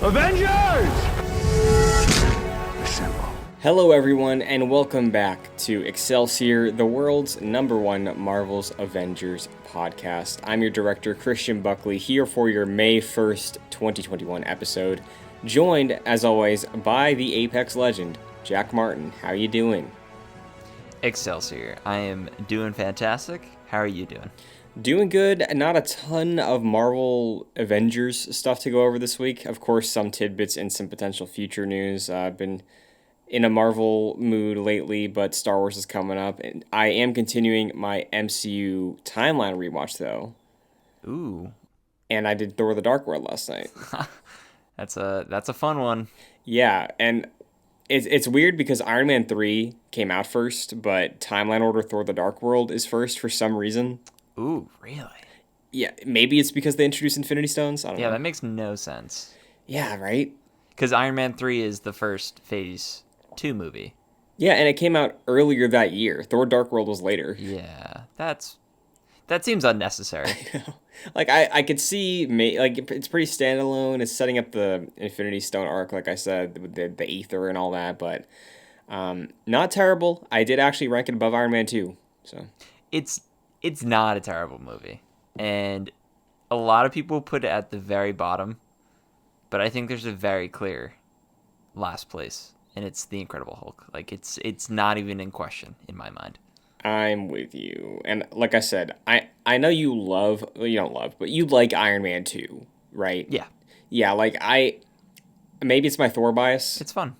Avengers! Assemble. Hello everyone, and welcome back to Excelsior, the world's #1 Marvel's Avengers podcast. I'm your director, Christian Buckley, here for your May 1st, 2021 episode, joined, as always, by the Apex legend, Jack Martin. How you doing? Excelsior. I am doing fantastic. How are you doing? Doing good. Not a ton of Marvel Avengers stuff to go over this week. Of course, some tidbits and some potential future news. I've been in a Marvel mood lately, but Star Wars is coming up, and I am continuing my MCU timeline rewatch though. Ooh, And I did Thor: The Dark World last night. that's a fun one. Yeah, and it's weird because Iron Man 3 came out first, but timeline order Thor: The Dark World is first for some reason. Ooh, really? Yeah, maybe it's because they introduced Infinity Stones. I don't know. Yeah, that makes no sense. Yeah, right? Because Iron Man 3 is the first Phase 2 movie. Yeah, and it came out earlier that year. Thor: Dark World was later. Yeah, that seems unnecessary. Like I could see, like it's pretty standalone. It's setting up the Infinity Stone arc, like I said, with the ether and all that, but not terrible. I did actually rank it above Iron Man 2. So It's not a terrible movie, and a lot of people put it at the very bottom, but I think there's a very clear last place, and it's The Incredible Hulk. Like it's not even in question in my mind. I'm with you, and like I said, I know you don't love, but you like Iron Man 2, right? Yeah, Yeah, like maybe it's my Thor bias. it's fun.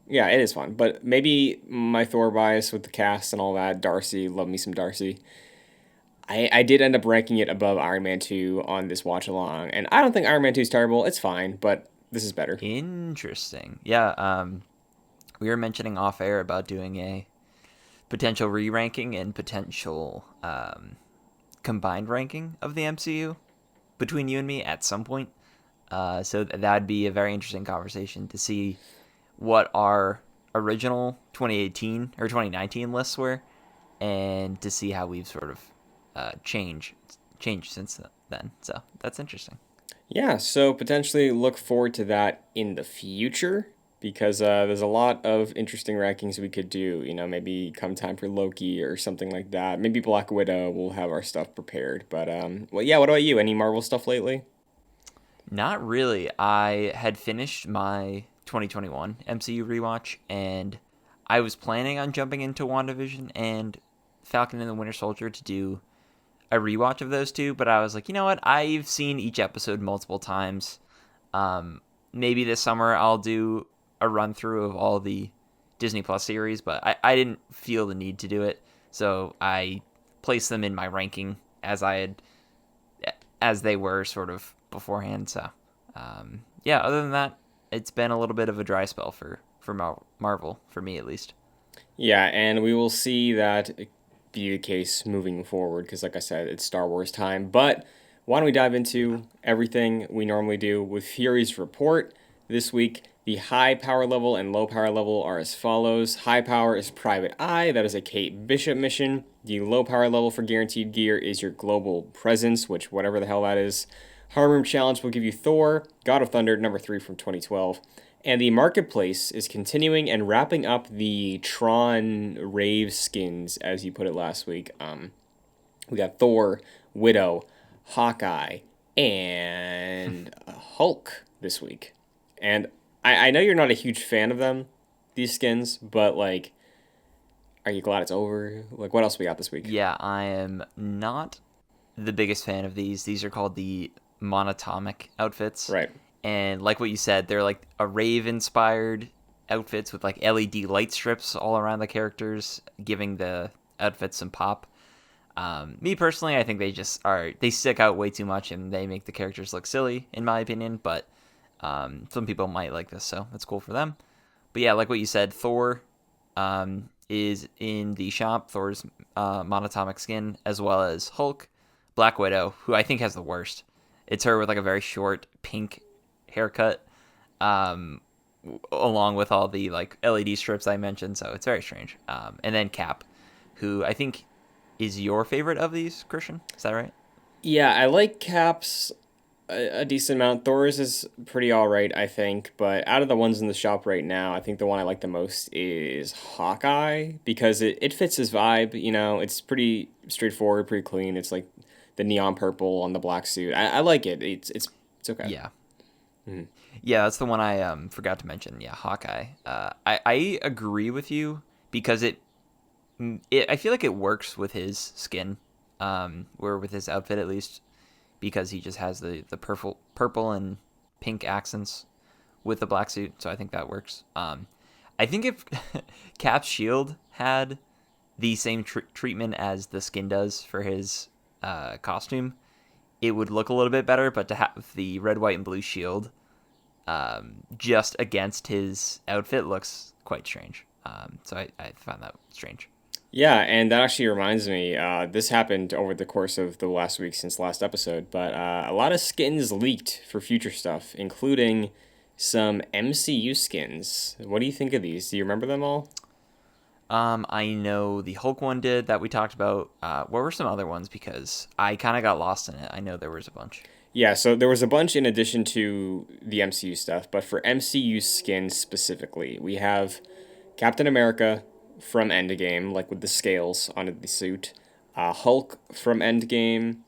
Yeah, it is fun, but maybe my Thor bias with the cast and all that. Darcy, love me some Darcy. I did end up ranking it above Iron Man 2 on this watch along, and I don't think Iron Man 2 is terrible. It's fine, but this is better. Interesting. Yeah, we were mentioning off air about doing a potential re-ranking and potential combined ranking of the MCU between you and me at some point. So that'd be a very interesting conversation to see what our original 2018 or 2019 lists were, and to see how we've sort of changed since then. So that's interesting. Yeah, so potentially look forward to that in the future, because there's a lot of interesting rankings we could do. You know, maybe come time for Loki or something like that. Maybe Black Widow, we'll have our stuff prepared. But, well, yeah, what about you? Any Marvel stuff lately? Not really. I had finished my 2021 MCU rewatch, and I was planning on jumping into WandaVision and Falcon and the Winter Soldier to do a rewatch of those two, but I was like, you know what? I've seen each episode multiple times. Maybe this summer I'll do a run through of all the Disney Plus series, but I didn't feel the need to do it, so I placed them in my ranking as they were sort of beforehand. So yeah, other than that, it's been a little bit of a dry spell for Marvel, for me at least. Yeah, and we will see that be the case moving forward, because like I said, it's Star Wars time. But why don't we dive into everything we normally do with Fury's report this week? The high power level and low power level are as follows. High power is Private Eye. That is a Kate Bishop mission. The low power level for guaranteed gear is your global presence, which whatever the hell that is. Harm Room Challenge will give you Thor, God of Thunder, number 3 from 2012. And the marketplace is continuing and wrapping up the Tron Rave skins, as you put it last week. We got Thor, Widow, Hawkeye, and Hulk this week. And I know you're not a huge fan of them, these skins, but, like, are you glad it's over? Like, what else we got this week? Yeah, I am not the biggest fan of these. These are called the monatomic outfits. Right. And like what you said, they're like a rave-inspired outfits with like LED light strips all around the characters, giving the outfits some pop. Me personally, I think they stick out way too much and they make the characters look silly, in my opinion. But some people might like this, so that's cool for them. But yeah, like what you said, Thor is in the shop, Thor's monatomic skin, as well as Hulk, Black Widow, who I think has the worst. It's her with like a very short pink haircut, along with all the like LED strips I mentioned, so it's very strange. And then Cap, who I think is your favorite of these, Christian. Is that right? Yeah, I like Cap's a decent amount. Thor's is pretty all right, I think. But out of the ones in the shop right now, I think the one I like the most is Hawkeye because it fits his vibe. You know, it's pretty straightforward, pretty clean. It's like the neon purple on the black suit. I like it. It's okay. Yeah. Mhm. Yeah, that's the one I forgot to mention. Yeah, Hawkeye. I agree with you because it I feel like it works with his skin, or with his outfit at least, because he just has the purple and pink accents with the black suit. So I think that works. I think if Cap's shield had the same treatment as the skin does for his costume, it would look a little bit better. But to have the red, white, and blue shield just against his outfit looks quite strange. So I found that strange. Yeah, and that actually reminds me. This happened over the course of the last week since last episode, but a lot of skins leaked for future stuff, including some MCU skins. What do you think of these? Do you remember them all? I know the Hulk one did that we talked about. What were some other ones? Because I kind of got lost in it. I know there was a bunch. Yeah, so there was a bunch in addition to the MCU stuff, but for MCU skins specifically, we have Captain America from Endgame, like with the scales on the suit, Hulk from Endgame,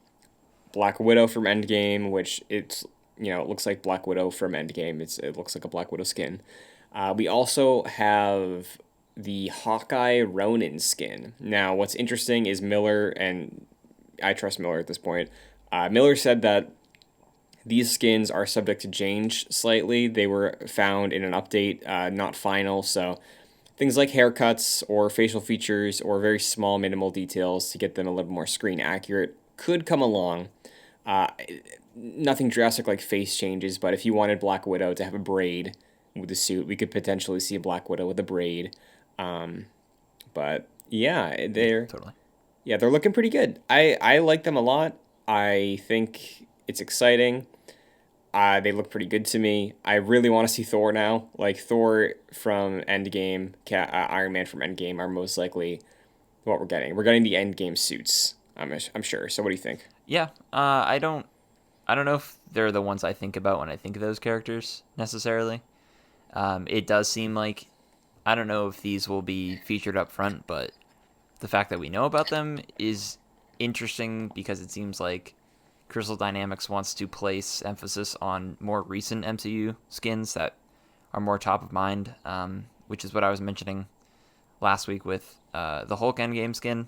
Black Widow from Endgame, which it looks like Black Widow from Endgame. It looks like a Black Widow skin. We also have the Hawkeye Ronin skin. Now, what's interesting is Miller, and I trust Miller at this point. Miller said that these skins are subject to change slightly. They were found in an update, not final. So things like haircuts or facial features or very small minimal details to get them a little more screen accurate could come along. Uh, Nothing drastic like face changes, but if you wanted Black Widow to have a braid with the suit, we could potentially see a Black Widow with a braid. Um, but yeah, Yeah, totally. they're looking pretty good. I like them a lot. I think it's exciting. They look pretty good to me. I really want to see Thor now. Like Thor from Endgame, Iron Man from Endgame are most likely what we're getting. We're getting the Endgame suits. I'm sure. So what do you think? Yeah. I don't know if they're the ones I think about when I think of those characters necessarily. It does seem like I don't know if these will be featured up front, but the fact that we know about them is interesting because it seems like Crystal Dynamics wants to place emphasis on more recent MCU skins that are more top of mind, which is what I was mentioning last week with the Hulk Endgame skin.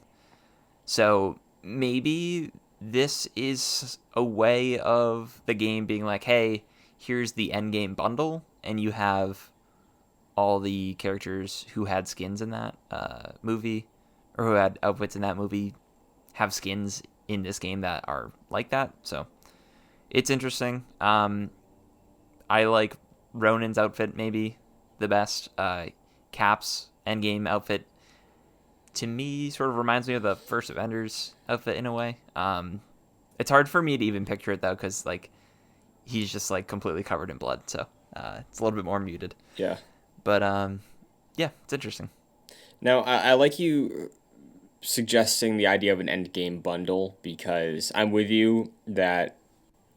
So maybe this is a way of the game being like, hey, here's the Endgame Bundle, and you have all the characters who had skins in that movie, or who had outfits in that movie, have skins in this game that are like that. So it's interesting. I like Ronin's outfit maybe the best. Cap's Endgame outfit to me sort of reminds me of the first Avengers outfit in a way. It's hard for me to even picture it though, because like he's just like completely covered in blood, so it's a little bit more muted. Yeah. But yeah, it's interesting. Now I like you suggesting the idea of an Endgame bundle because I'm with you that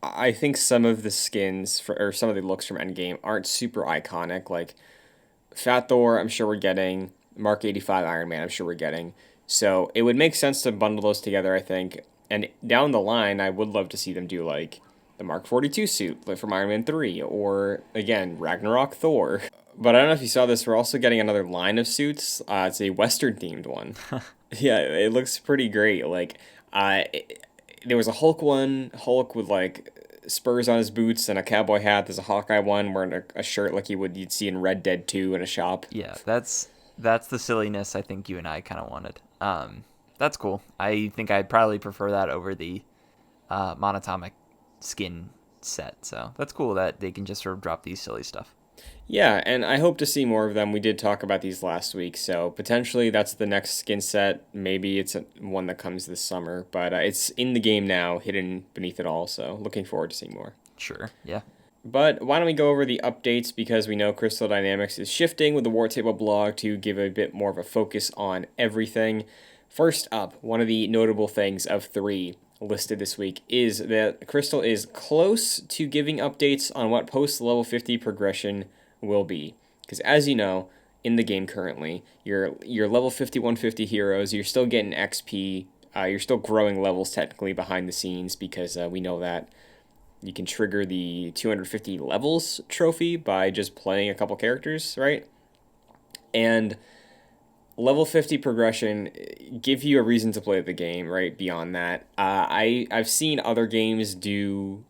I think some of the skins or some of the looks from Endgame aren't super iconic. Like Fat Thor, I'm sure we're getting. Mark 85 Iron Man, I'm sure we're getting. So it would make sense to bundle those together, I think. And down the line, I would love to see them do like the Mark 42 suit like from Iron Man 3, or again, Ragnarok Thor. But I don't know if you saw this, we're also getting another line of suits. It's a Western themed one. Yeah, it looks pretty great. Like, there was a Hulk one, Hulk with like spurs on his boots and a cowboy hat. There's a Hawkeye one wearing a shirt like you'd see in Red Dead 2 in a shop. Yeah, that's the silliness I think you and I kind of wanted. That's cool. I think I'd probably prefer that over the monatomic skin set. So that's cool that they can just sort of drop these silly stuff. Yeah, and I hope to see more of them. We did talk about these last week, so potentially that's the next skin set. Maybe it's one that comes this summer, but it's in the game now, hidden beneath it all, so looking forward to seeing more. Sure. Yeah. But why don't we go over the updates because we know Crystal Dynamics is shifting with the War Table blog to give a bit more of a focus on everything. First up, one of the notable things of 3, listed this week is that Crystal is close to giving updates on what post level 50 progression will be. Because as you know, in the game currently, your level 50 150 heroes, you're still getting XP. You're still growing levels technically behind the scenes because we know that you can trigger the 250 levels trophy by just playing a couple characters, right? And level 50 progression give you a reason to play the game, right? Beyond that, I've seen other games do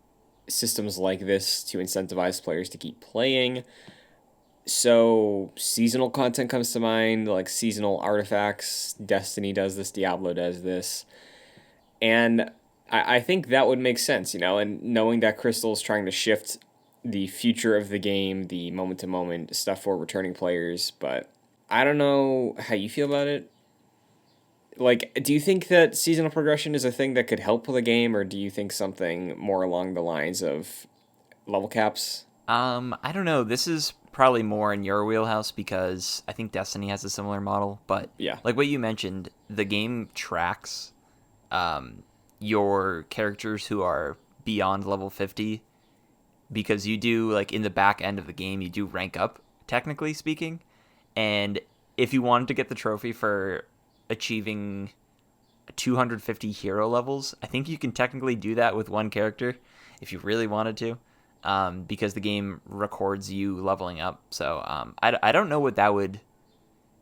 systems like this to incentivize players to keep playing. So seasonal content comes to mind, like seasonal artifacts. Destiny does this, Diablo does this, and I think that would make sense, you know. And knowing that Crystal's trying to shift the future of the game, the moment to moment stuff for returning players, but I don't know how you feel about it. Like, do you think that seasonal progression is a thing that could help with a game, or do you think something more along the lines of level caps? I don't know. This is probably more in your wheelhouse because I think Destiny has a similar model. But Yeah. like what you mentioned, the game tracks your characters who are beyond level 50 because you do, like, in the back end of the game, you do rank up, technically speaking. And if you wanted to get the trophy for achieving 250 hero levels, I think you can technically do that with one character if you really wanted to, because the game records you leveling up. So I don't know what that would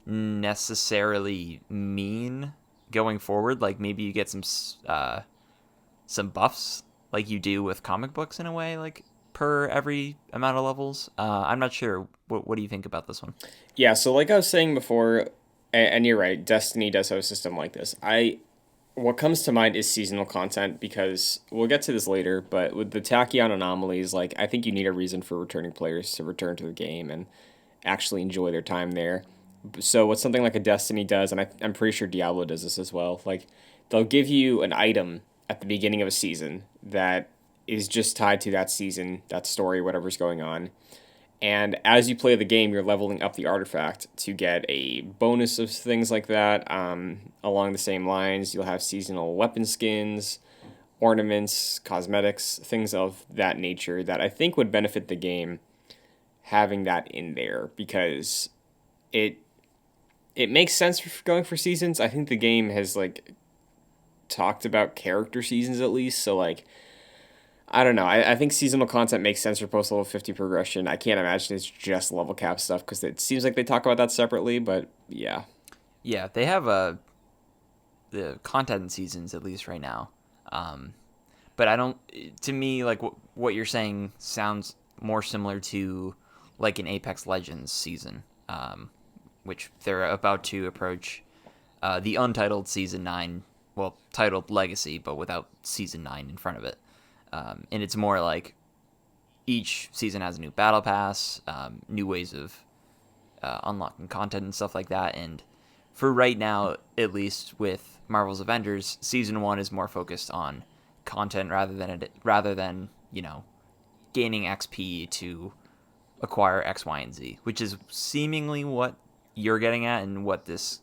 necessarily mean going forward. Like maybe you get some buffs like you do with comic books in a way, like per every amount of levels. I'm not sure. What do you think about this one? Yeah, so like I was saying before, and you're right, Destiny does have a system like this. What comes to mind is seasonal content because we'll get to this later, but with the Tachyon Anomalies, like I think you need a reason for returning players to return to the game and actually enjoy their time there. So what something like a Destiny does, and I'm pretty sure Diablo does this as well, like they'll give you an item at the beginning of a season that is just tied to that season, that story, whatever's going on. And as you play the game, you're leveling up the artifact to get a bonus of things like that. Along the same lines, you'll have seasonal weapon skins, ornaments, cosmetics, things of that nature that I think would benefit the game having that in there because it it makes sense for going for seasons. I think the game has like talked about character seasons at least, so like I don't know. I think seasonal content makes sense for post level 50 progression. I can't imagine it's just level cap stuff because it seems like they talk about that separately, but yeah. Yeah, they have the content seasons at least right now. Um, but I don't. To me, like what you're saying sounds more similar to like an Apex Legends season, which they're about to approach the untitled season 9. Well, titled Legacy, but without season 9 in front of it. And it's more like each season has a new battle pass, new ways of unlocking content and stuff like that. And for right now, at least with Marvel's Avengers, season 1 is more focused on content rather than gaining XP to acquire X, Y, and Z, which is seemingly what you're getting at and what this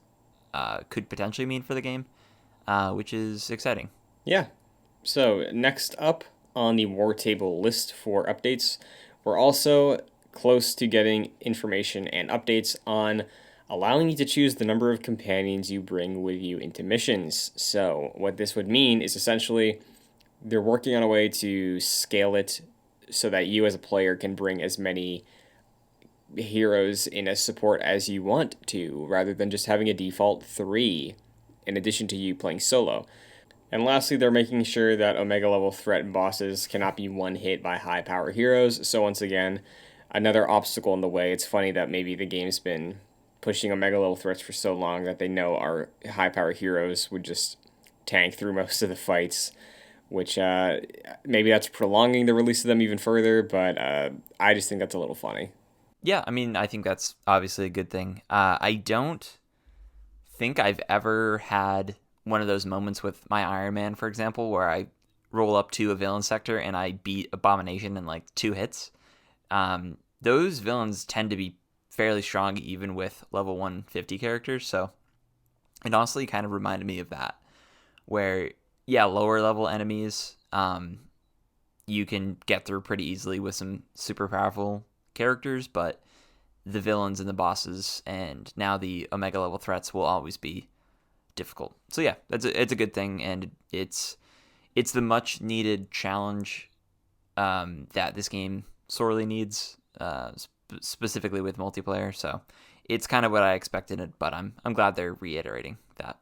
could potentially mean for the game, which is exciting. Yeah. So, next up on the war table list for updates, we're also close to getting information and updates on allowing you to choose the number of companions you bring with you into missions. So, what this would mean is essentially they're working on a way to scale it so that you as a player can bring as many heroes in as support as you want to, rather than just having a default 3 in addition to you playing solo. And lastly, they're making sure that Omega level threat bosses cannot be one hit by high power heroes. So once again, another obstacle in the way. It's funny that maybe the game's been pushing Omega level threats for so long that they know our high power heroes would just tank through most of the fights, which maybe that's prolonging the release of them even further, but I just think that's a little funny. Yeah, I mean, I think that's obviously a good thing. I don't think I've ever had one of those moments with my Iron Man, for example, where I roll up to a villain sector and I beat Abomination in like 2 hits. Those villains tend to be fairly strong even with level 150 characters, so it honestly kind of reminded me of that, where Yeah, lower level enemies, you can get through pretty easily with some super powerful characters, but the villains and the bosses and now the Omega level threats will always be difficult. So yeah, it's a good thing, and it's the much needed challenge that this game sorely needs, specifically with multiplayer. So it's kind of what I expected, but I'm glad they're reiterating that.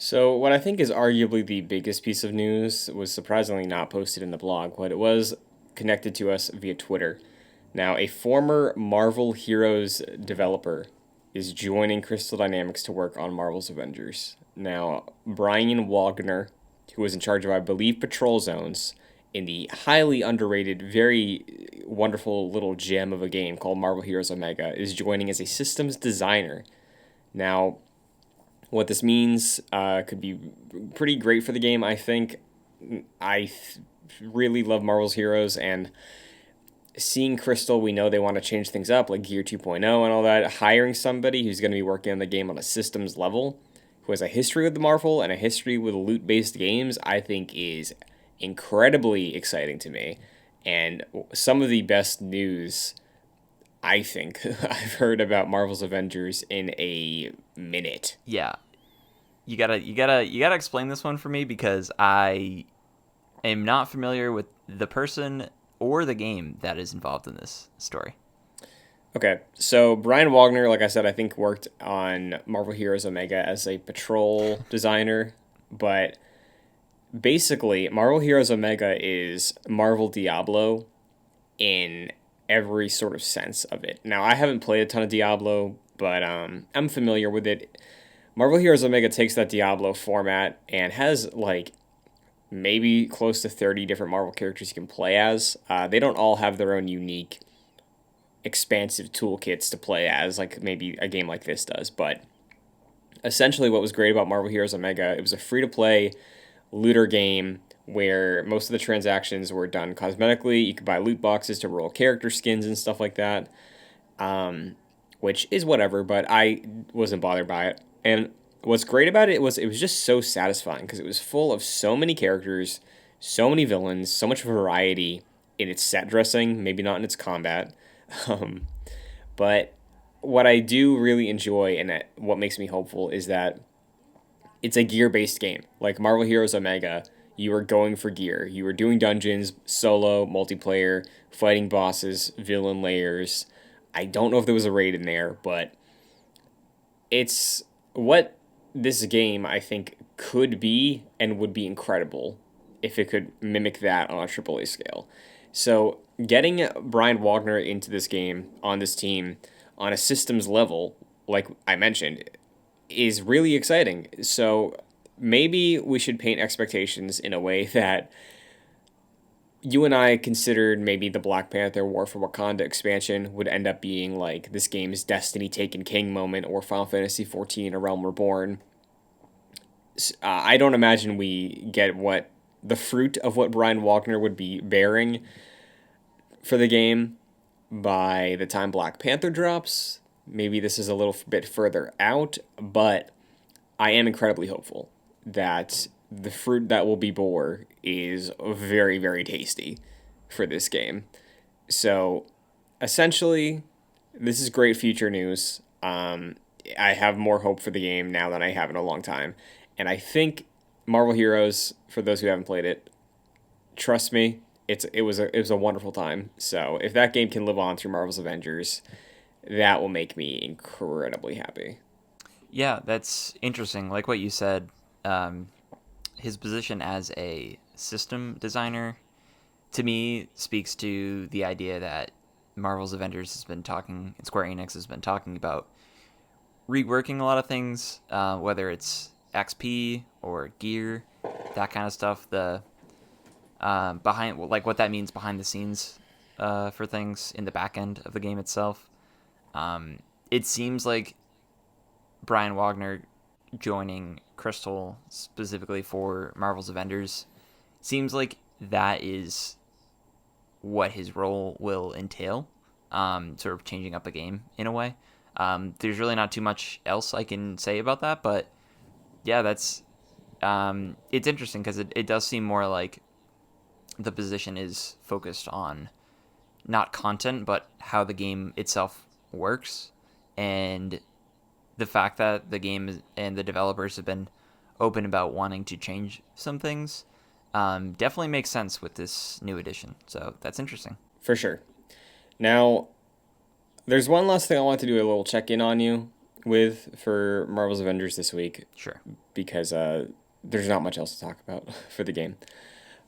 So, what I think is arguably the biggest piece of news was surprisingly not posted in the blog, but it was connected to us via Twitter. Now, a former Marvel Heroes developer is joining Crystal Dynamics to work on Marvel's Avengers. Now, Brian Wagner, who was in charge of, I believe, Patrol Zones in the highly underrated, very wonderful little gem of a game called Marvel Heroes Omega, is joining as a systems designer. Now, what this means could be pretty great for the game, I think. Really love Marvel's Heroes, and seeing Crystal, we know they want to change things up, like Gear 2.0 and all that. Hiring somebody who's going to be working on the game on a systems level, who has a history with the Marvel and a history with loot based games, I think is incredibly exciting to me. And some of the best news I think I've heard about Marvel's Avengers in a minute. Yeah, you gotta explain this one for me because I am not familiar with the person or the game that is involved in this story. Okay, so Brian Wagner, like I said, I think worked on Marvel Heroes Omega as a patrol designer, but basically, Marvel Heroes Omega is Marvel Diablo in every sort of sense of it. Now, I haven't played a ton of Diablo, but I'm familiar with it. Marvel Heroes Omega takes that Diablo format and has like maybe close to 30 different Marvel characters you can play as. They don't all have their own unique expansive toolkits to play as, like maybe a game like this does. But essentially, what was great about Marvel Heroes Omega, it was a free to play looter game where most of the transactions were done cosmetically. You could buy loot boxes to roll character skins and stuff like that, which is whatever, but I wasn't bothered by it. And what's great about it was just so satisfying because it was full of so many characters, so many villains, so much variety in its set dressing, maybe not in its combat. Um, but what I do really enjoy and what makes me hopeful is that it's a gear based game. Like Marvel Heroes Omega, you were going for gear. You were doing dungeons, solo, multiplayer, fighting bosses, villain layers. I don't know if there was a raid in there, but it's what this game I think could be and would be incredible if it could mimic that on a AAA scale. So getting Brian Wagner into this game on this team on a systems level, like I mentioned, is really exciting. So maybe we should paint expectations in a way that you and I considered maybe the Black Panther War for Wakanda expansion would end up being like this game's Destiny Taken King moment or Final Fantasy XIV A Realm Reborn. I don't imagine we get what the fruit of what Brian Wagner would be bearing for the game by the time Black Panther drops. Maybe this is a little bit further out, but I am incredibly hopeful that the fruit that will be bore is very, very tasty for this game. So essentially, this is great future news. I have more hope for the game now than I have in a long time. And I think Marvel Heroes, for those who haven't played it, trust me, it was a wonderful time. So if that game can live on through Marvel's Avengers, that will make me incredibly happy. Yeah, that's interesting. Like what you said, um, his position as a system designer to me speaks to the idea that Marvel's Avengers has been talking, and Square Enix has been talking about reworking a lot of things, whether it's XP or gear, that kind of stuff. The behind, like what that means behind the scenes for things in the back end of the game itself. It seems like Brian Wagner joining Crystal specifically for Marvel's Avengers seems like that is what his role will entail, sort of changing up a game in a way. There's really not too much else I can say about that, but yeah, It's interesting because it does seem more like the position is focused on not content, but how the game itself works. And the fact that the game and the developers have been open about wanting to change some things definitely makes sense with this new edition. So that's interesting. For sure. Now, there's one last thing I want to do a little check in on you with for Marvel's Avengers this week Sure. because there's not much else to talk about for the game.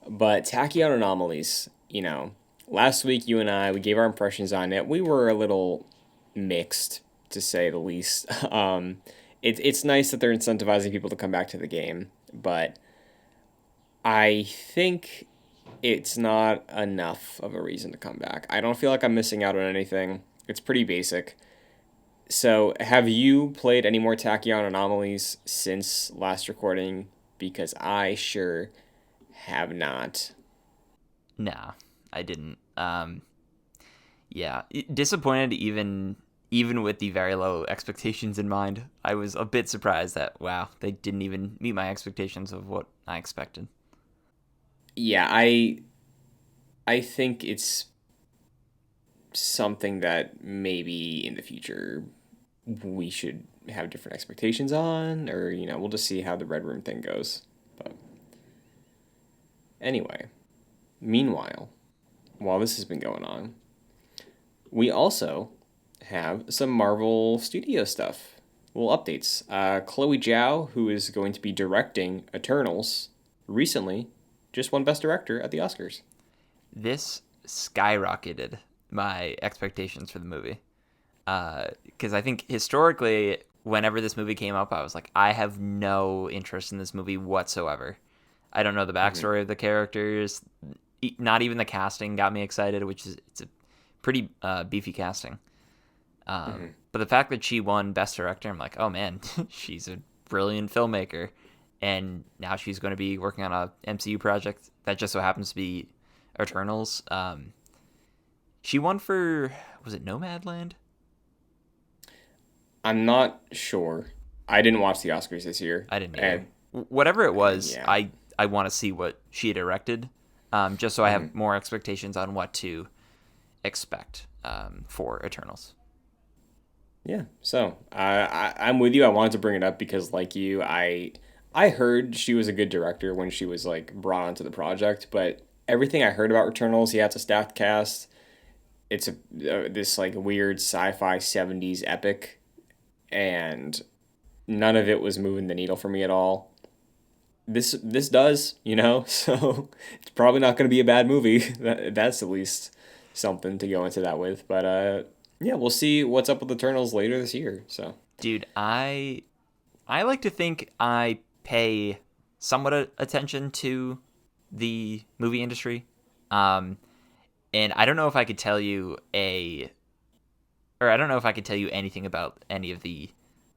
But Tachyon Anomalies, last week you and we gave our impressions on it. We were a little mixed, to say the least. It's nice that they're incentivizing people to come back to the game, but I think it's not enough of a reason to come back. I don't feel like I'm missing out on anything. It's pretty basic. So, have you played any more Tachyon Anomalies since last recording? Because I sure have not. Nah, I didn't. Yeah, disappointed even with the very low expectations in mind. I was a bit surprised that wow, they didn't even meet my expectations of what I expected. Yeah, I think it's something that maybe in the future we should have different expectations on, or we'll just see how the Red Room thing goes. But anyway, meanwhile, while this has been going on, we also have some Marvel Studio stuff. Little updates. Chloe Zhao, who is going to be directing Eternals, recently just won Best Director at the Oscars. This skyrocketed my expectations for the movie. Because I think historically, whenever this movie came up, I was like, I have no interest in this movie whatsoever. I don't know the backstory of the characters. Not even the casting got me excited, it's a pretty beefy casting. But the fact that she won Best Director, I'm like, oh man, she's a brilliant filmmaker. And now she's going to be working on a MCU project that just so happens to be Eternals. She won for, was it Nomadland? I'm not sure. I didn't watch the Oscars this year. I didn't either. Whatever it was, yeah. I want to see what she had directed, just so I have more expectations on what to expect for Eternals. Yeah, so I'm with you. I wanted to bring it up because, like you, I heard she was a good director when she was like brought onto the project, but everything I heard about Eternals, yeah, it's a stacked cast. It's this like weird sci-fi '70s epic, and none of it was moving the needle for me at all. This does, so it's probably not going to be a bad movie. That's at least something to go into that with. But yeah, we'll see what's up with Eternals later this year. So, dude, I like to think I pay somewhat attention to the movie industry. And I don't know if I could tell you I don't know if I could tell you anything about any of the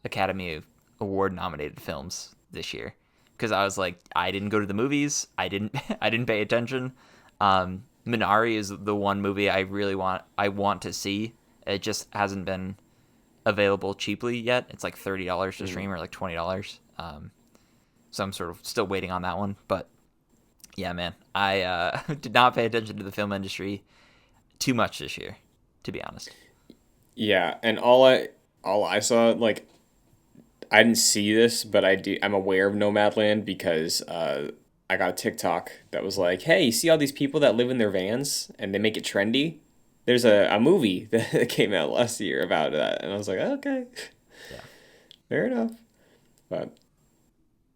Academy Award nominated films this year because I was like, I didn't go to the movies. I didn't I didn't pay attention. Minari is the one movie I want to see. It just hasn't been available cheaply yet. It's like $30 to stream or like $20. So I'm sort of still waiting on that one. But yeah, man, I did not pay attention to the film industry too much this year, to be honest. yeah, and all I saw, like, I didn't see this, but I'm aware of Nomadland because I got a TikTok that was like, hey, you see all these people that live in their vans and they make it trendy? There's a movie that came out last year about that, and I was like, okay, Yeah. fair enough. But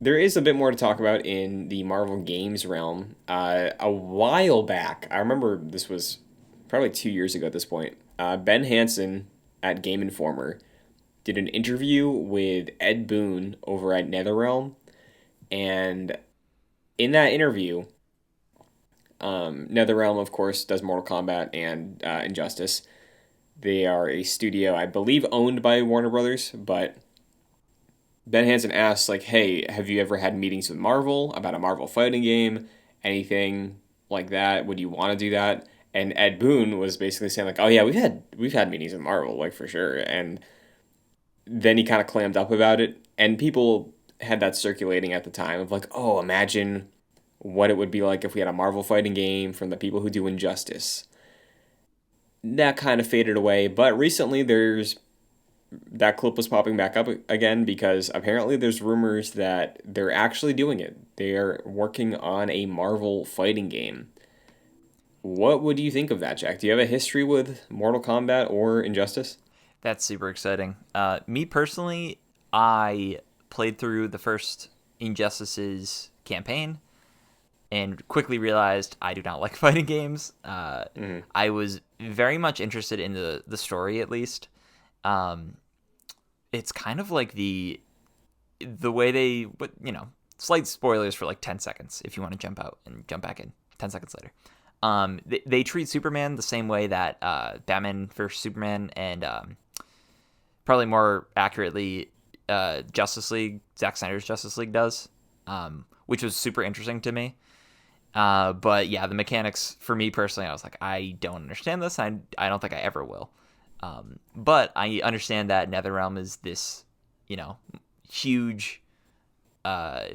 there is a bit more to talk about in the Marvel Games realm. A while back, I remember this was probably 2 years ago at this point. Ben Hansen at Game Informer did an interview with Ed Boon over at NetherRealm, and in that interview, NetherRealm, of course, does Mortal Kombat and Injustice. They are a studio, I believe, owned by Warner Brothers, but Ben Hansen asks, like, hey, have you ever had meetings with Marvel about a Marvel fighting game? Anything like that? Would you want to do that? And Ed Boon was basically saying, like, oh yeah, we've had meetings with Marvel, like for sure. And then he kind of clammed up about it, and people had that circulating at the time of like, oh, imagine what it would be like if we had a Marvel fighting game from the people who do Injustice. That kind of faded away, but recently there's that clip was popping back up again because apparently there's rumors that they're actually doing it. They're working on a Marvel fighting game. What would you think of that, Jack? Do you have a history with Mortal Kombat or Injustice? That's super exciting. Me personally, I played through the first Injustice's campaign and quickly realized I do not like fighting games. Mm-hmm. I was very much interested in the story, at least. Um, it's kind of like the way they, but slight spoilers for like 10 seconds if you want to jump out and jump back in 10 seconds later. They treat Superman the same way that Batman vs Superman and probably more accurately Justice League, Zack Snyder's Justice League does, which was super interesting to me. But yeah, the mechanics for me personally, I was like, I don't understand this. I don't think I ever will. But I understand that NetherRealm is this, huge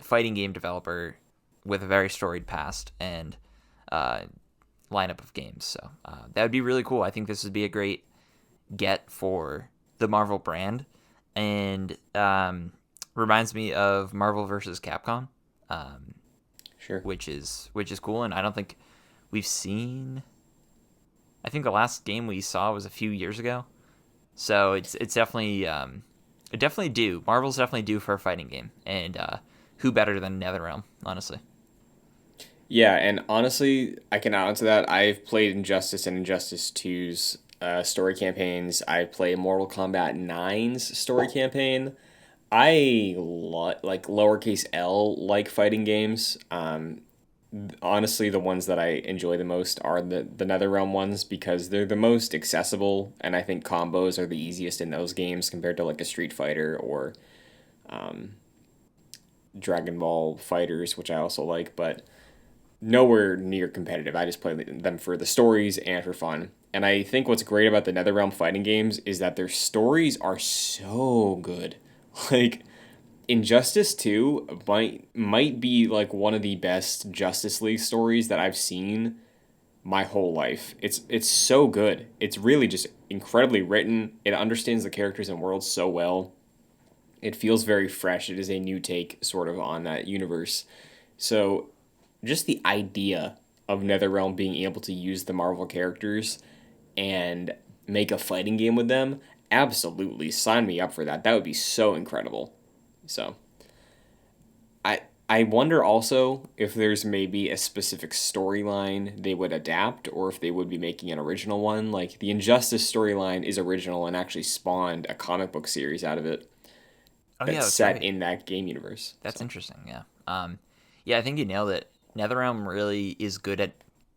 fighting game developer with a very storied past and lineup of games. So that would be really cool. I think this would be a great get for the Marvel brand, and reminds me of Marvel versus Capcom, Sure. which is cool. And I don't think we've seen. I think the last game we saw was a few years ago, so it's definitely definitely due. Marvel's definitely due for a fighting game, and who better than NetherRealm, honestly. Yeah, and honestly, I can add on to that. I've played Injustice and Injustice 2's story campaigns. I play Mortal Kombat 9's story campaign. Like lowercase L like fighting games. Honestly, the ones that I enjoy the most are the NetherRealm ones because they're the most accessible, and I think combos are the easiest in those games compared to like a Street Fighter or Dragon Ball Fighters, which I also like, but nowhere near competitive. I just play them for the stories and for fun. And I think what's great about the NetherRealm fighting games is that their stories are so good. Like Injustice 2 might be like one of the best Justice League stories that I've seen my whole life. It's so good. It's really just incredibly written. It understands the characters and worlds so well. It feels very fresh. It is a new take sort of on that universe. So just the idea of NetherRealm being able to use the Marvel characters and make a fighting game with them, absolutely sign me up for that. That would be so incredible. So I wonder also if there's maybe a specific storyline they would adapt or if they would be making an original one. Like the Injustice storyline is original and actually spawned a comic book series out of it Oh yeah, that's that's set right. in that game universe. That's So interesting. Yeah. Yeah, I think you nailed it. NetherRealm really is good at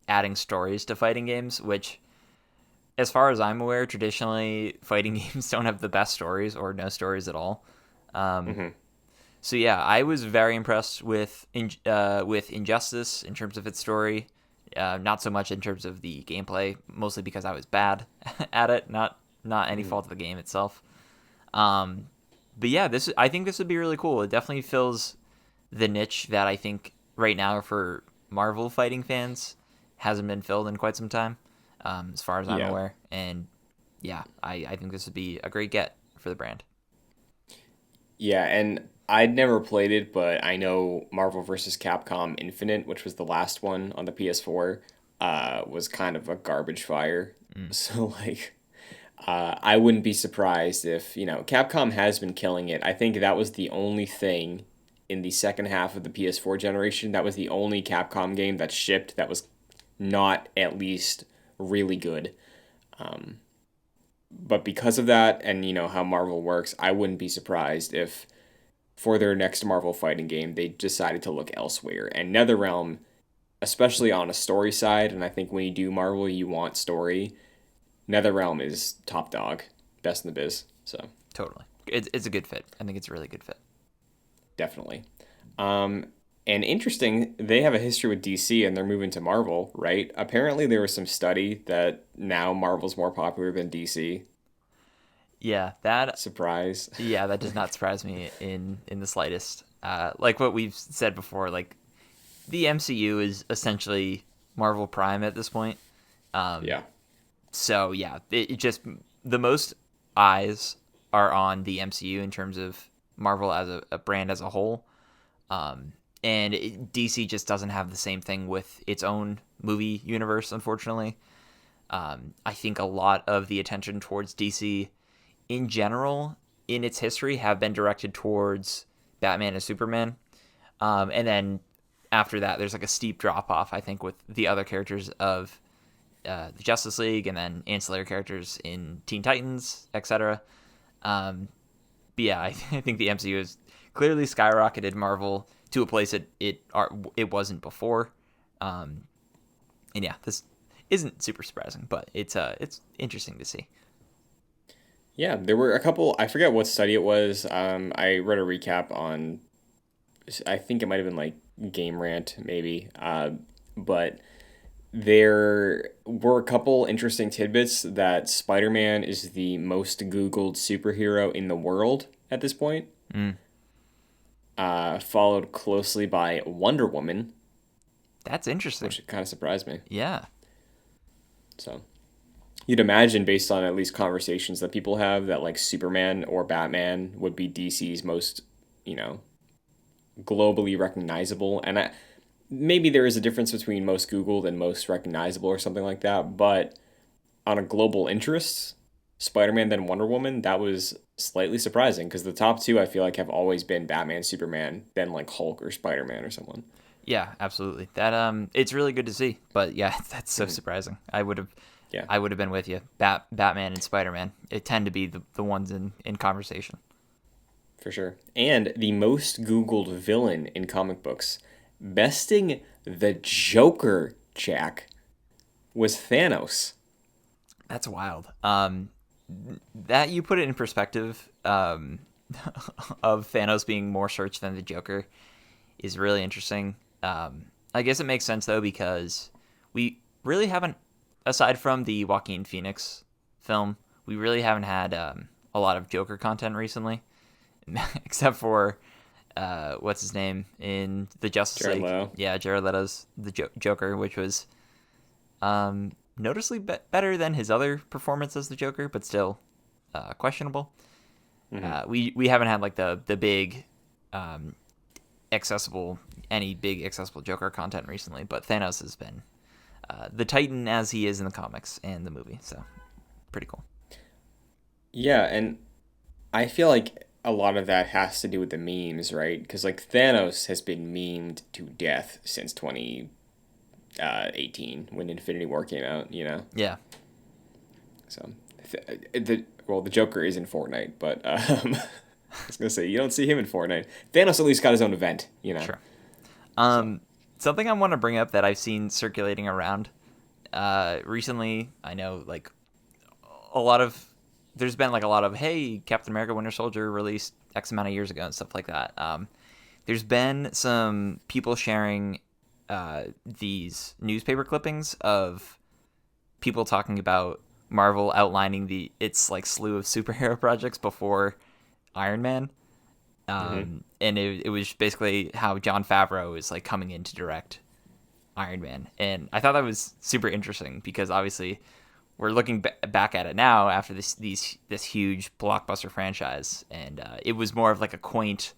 adding stories to fighting games, which, as far as I'm aware, traditionally fighting games don't have the best stories or no stories at all. Um, hmm so yeah, I was very impressed with Injustice in terms of its story. Not so much in terms of the gameplay, mostly because I was bad at it. Not any hmm fault of the game itself. Um, but yeah, this I think this would be really cool. It definitely fills the niche that I think right now for Marvel fighting fans hasn't been filled in quite some time, as far as I'm yeah. aware. And yeah, I think this would be a great get for the brand. Yeah, and I'd never played it, but I know Marvel vs. Capcom Infinite, which was the last one on the PS4, was kind of a garbage fire. Mm. So like I wouldn't be surprised if, Capcom has been killing it. I think that was the only thing in the second half of the PS4 generation. That was the only Capcom game that shipped that was not at least really good. But because of that and how Marvel works, I wouldn't be surprised if for their next Marvel fighting game they decided to look elsewhere. And NetherRealm, especially on a story side, and I think when you do Marvel, you want story. NetherRealm is top dog, best in the biz. So Totally, it's a good fit. I think it's a really good fit. definitely. Um, and interesting, they have a history with DC and they're moving to Marvel, right? Apparently, there was some study that now Marvel's more popular than DC. Yeah, that Surprise. yeah that does not surprise me in the slightest. Like what we've said before, like the MCU is essentially Marvel Prime at this point. Yeah. So yeah, it just the most eyes are on the MCU in terms of Marvel as a brand as a whole. And DC just doesn't have the same thing with its own movie universe, unfortunately. I think a lot of the attention towards DC in general in its history have been directed towards Batman and Superman. And then after that, there's like a steep drop off, I think, with the other characters of the Justice League and then ancillary characters in Teen Titans, etc. But yeah, I think the MCU has clearly skyrocketed Marvel to a place it wasn't before. And yeah, this isn't super surprising, but it's interesting to see. Yeah, there were a couple. I forget what study it was. I read a recap on. I think it might have been like Game Rant, maybe. But there were a couple interesting tidbits that Spider-Man is the most Googled superhero in the world at this point. Mm. Followed closely by Wonder Woman, That's interesting. which kind of surprised me. Yeah. So you'd imagine, based on at least conversations that people have, that like Superman or Batman would be DC's most, you know, globally recognizable. And maybe there is a difference between most Googled and most recognizable or something like that. But on a global interest, Spider-Man then Wonder Woman, that was slightly surprising because the top two I feel like have always been Batman, Superman, then like Hulk or Spider-Man or someone. Yeah, absolutely. That it's really good to see. But yeah, that's so surprising. Yeah, I would have been with you. Batman and Spider-Man. It tend to be the ones in conversation. for sure. And the most Googled villain in comic books, besting the Joker, Jack, was Thanos. That's wild. That you put it in perspective, of Thanos being more searched than the Joker is really interesting. I guess it makes sense though because we really haven't, aside from the Joaquin Phoenix film, we really haven't had a lot of Joker content recently, except for what's his name in the Justice Jared League. Leto. Yeah, Jared Leto's the Joker, which was noticeably better than his other performance as the Joker, but still questionable. Mm-hmm. We haven't had like the big any big accessible Joker content recently, but Thanos has been the Titan as he is in the comics and the movie, so pretty cool. Yeah, and I feel like a lot of that has to do with the memes, right? Because like Thanos has been memed to death since 2018 when Infinity War came out. You know, Yeah, so the Joker is in Fortnite, but I was gonna say you don't see him in Fortnite. Thanos at least got his own event. You know, sure. Something I want to bring up that I've seen circulating around recently. I know like a lot of there's been like a lot of hey, Captain America Winter Soldier released X amount of years ago and stuff like that. There's been some people sharing these newspaper clippings of people talking about Marvel outlining its like slew of superhero projects before Iron Man. Mm-hmm. And it was basically how Jon Favreau is like coming in to direct Iron Man, and I thought that was super interesting because obviously we're looking back at it now after this huge blockbuster franchise, and it was more of like a quaint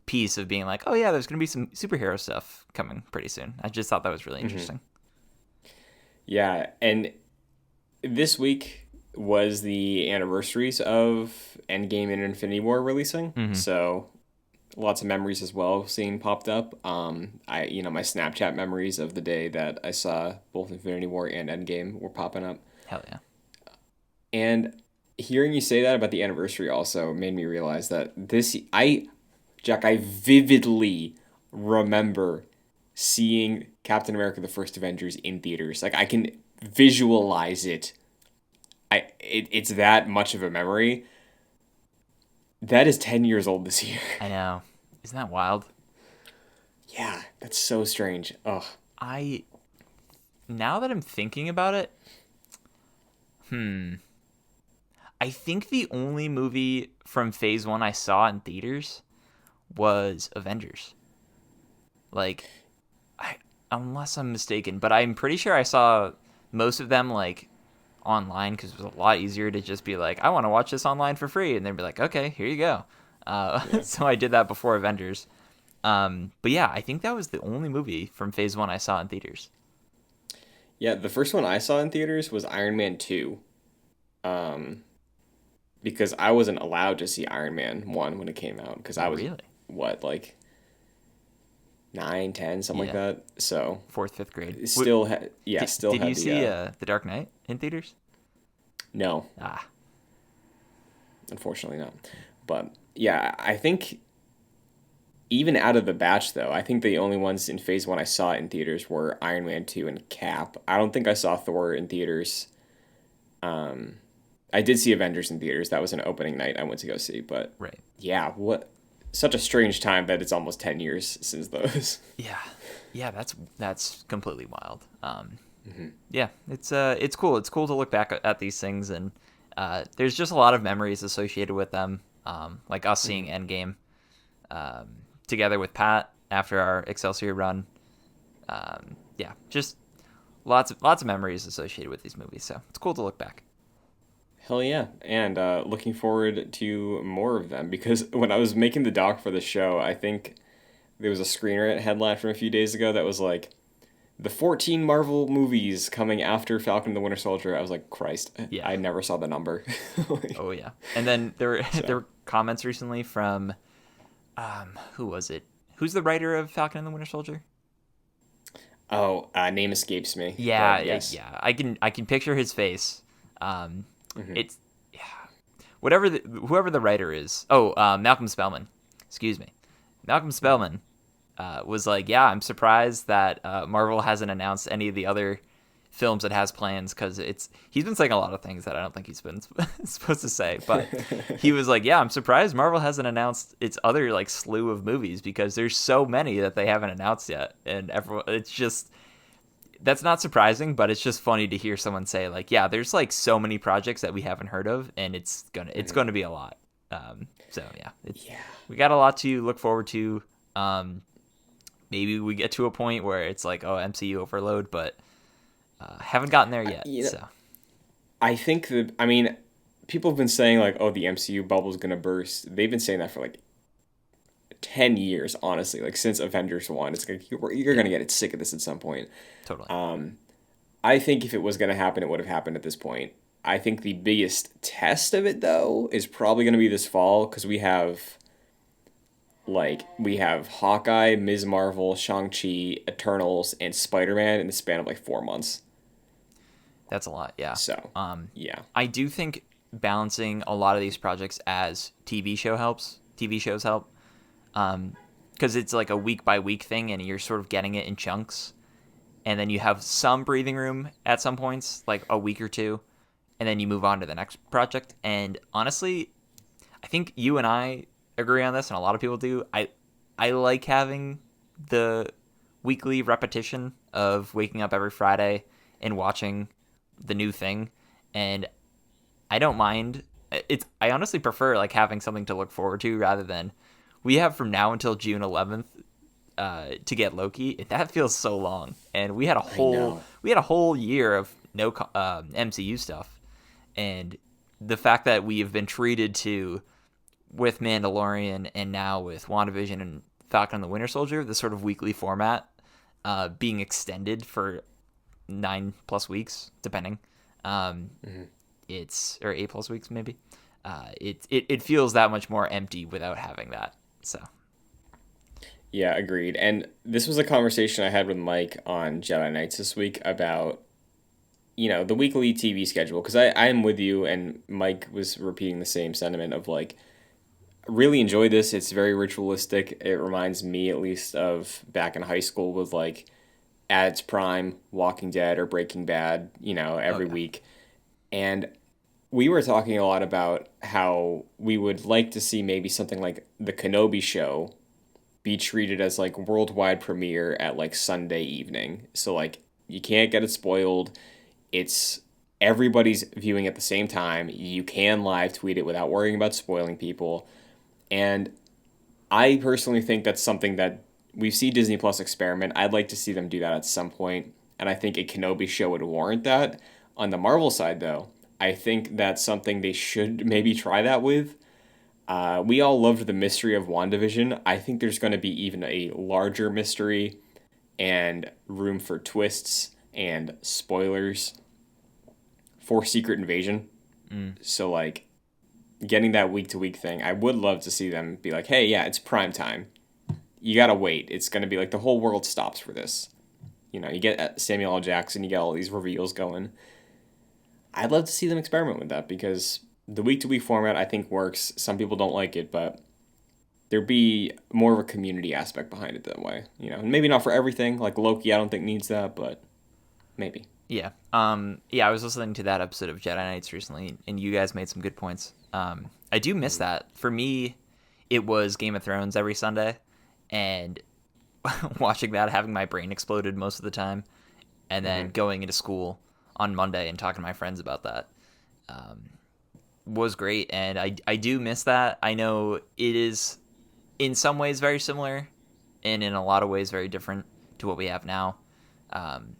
piece of being like, oh yeah, there's gonna be some superhero stuff coming pretty soon. I just thought that was really interesting. Yeah, and this week was the anniversaries of Endgame and Infinity War releasing, so lots of memories as well seeing popped up. My Snapchat memories of the day that I saw both Infinity War and Endgame were popping up. Hell yeah. And hearing you say that about the anniversary also made me realize that I vividly remember seeing Captain America: The First Avengers in theaters. Like I can visualize it. It's that much of a memory. That is 10 years old this year. I know. Isn't that wild? Yeah, that's so strange. Oh, Now that I'm thinking about it, I think the only movie from Phase 1 I saw in theaters was Avengers. Like, unless I'm mistaken, but I'm pretty sure I saw most of them like online because it was a lot easier to just be like, I want to watch this online for free, and they'd be like, okay, here you go. Yeah. So I did that before Avengers. But yeah, I think that was the only movie from Phase One I saw in theaters. Yeah, the first one I saw in theaters was Iron Man 2. Um, because I wasn't allowed to see Iron Man 1 when it came out because I was Really? what, like 9, 10, something like Yeah, that. So, fourth, fifth grade. still Did you had the see The Dark Knight in theaters? no, Ah, unfortunately not. But yeah, I think even out of the batch though, I think the only ones in phase 1 I saw in theaters were Iron Man 2 and Cap. I don't think I saw Thor in theaters. Um I did see Avengers in theaters. That was an opening night I went to go see, but right. yeah, what such a strange time that it's almost 10 years since those. Yeah, yeah, that's completely wild. Hmm. Yeah, it's cool. It's cool to look back at these things, and there's just a lot of memories associated with them. Like us seeing Hmm. Endgame um, together with Pat after our Excelsior run. Yeah, just lots of memories associated with these movies. So it's cool to look back. Hell yeah. And looking forward to more of them because when I was making the doc for the show, I think there was a screener headline from a few days ago that was like the 14 Marvel movies coming after Falcon and the Winter Soldier. I was like, Christ, Yeah. I never saw the number. Oh yeah. And then there were there So, were comments recently from who was it? Who's the writer of Falcon and the Winter Soldier? oh, name escapes me, Yeah, but yes. yeah. I can picture his face. Um, Hmm. it's yeah, whoever the writer is. Oh, Malcolm Spellman. Excuse me, Malcolm Spellman was like, yeah, I'm surprised that Marvel hasn't announced any of the other films it has plans because he's been saying a lot of things that I don't think he's been supposed to say. But he was like, yeah, I'm surprised Marvel hasn't announced its other like slew of movies because there's so many that they haven't announced yet, and everyone it's just that's not surprising, but it's just funny to hear someone say like, yeah, there's like so many projects that we haven't heard of, and it's Hmm. gonna be a lot. So yeah, Yeah. we got a lot to look forward to. Maybe we get to a point where it's like, oh, MCU overload, but haven't gotten there yet. You know, So I think that, I mean, people have been saying like, oh, the MCU bubble's gonna burst. They've been saying that for like 10 years, honestly, like since Avengers 1. It's like you're yeah, gonna get sick of this at some point. totally. I think if it was gonna happen, it would have happened at this point. I think the biggest test of it though is probably gonna be this fall because we have Hawkeye, Ms. Marvel, Shang-Chi, Eternals, and Spider-Man in the span of like 4 months. That's a lot. Yeah. So Um, yeah. I do think balancing a lot of these projects as TV show helps. TV shows help because it's like a week by week thing, and you're sort of getting it in chunks, and then you have some breathing room at some points, like a week or two, and then you move on to the next project. And honestly, I think you and I agree on this, and a lot of people do. I like having the weekly repetition of waking up every Friday and watching the new thing, and I don't mind. I honestly prefer like having something to look forward to rather than we have from now until June 11th to get Loki. That feels so long, and I know. we had a whole year of no MCU stuff, and the fact that we have been treated to with Mandalorian and now with WandaVision and Falcon and the Winter Soldier, the sort of weekly format being extended for 9+ weeks, depending. Um, Mhm. it's or 8+ weeks maybe. It feels that much more empty without having that. So Yeah, agreed. And this was a conversation I had with Mike on Jedi Knights this week about, the weekly TV schedule. Because I am with you, and Mike was repeating the same sentiment of like, really enjoy this. It's very ritualistic. It reminds me, at least, of back in high school with like, at its prime, Walking Dead or Breaking Bad, oh every yeah, week. And we were talking a lot about how we would like to see maybe something like the Kenobi show be treated as like worldwide premiere at like Sunday evening. So like you can't get it spoiled. It's everybody's viewing at the same time. You can live tweet it without worrying about spoiling people. And I personally think that's something that we see Disney Plus experiment. I'd like to see them do that at some point, and I think a Kenobi show would warrant that. On the Marvel side, though, I think that's something they should maybe try that with. We all loved the mystery of WandaVision. I think there's going to be even a larger mystery and room for twists and spoilers for Secret Invasion. Mm. So, like, getting that week to week thing, I would love to see them be like, hey, yeah, it's prime time. You gotta wait. It's gonna be like the whole world stops for this. You know, you get Samuel L. Jackson, you get all these reveals going. I'd love to see them experiment with that because the week to week format I think works. Some people don't like it, but there'd be more of a community aspect behind it that way. You know, maybe not for everything. Like Loki, I don't think needs that, but maybe. Yeah. Yeah, I was listening to that episode of Jedi Knights recently, and you guys made some good points. I do miss that. For me, it was Game of Thrones every Sunday, and watching that, having my brain exploded most of the time, and then going into school on Monday and talking to my friends about that was great. And I do miss that. I know it is in some ways very similar, and in a lot of ways very different to what we have now. Um,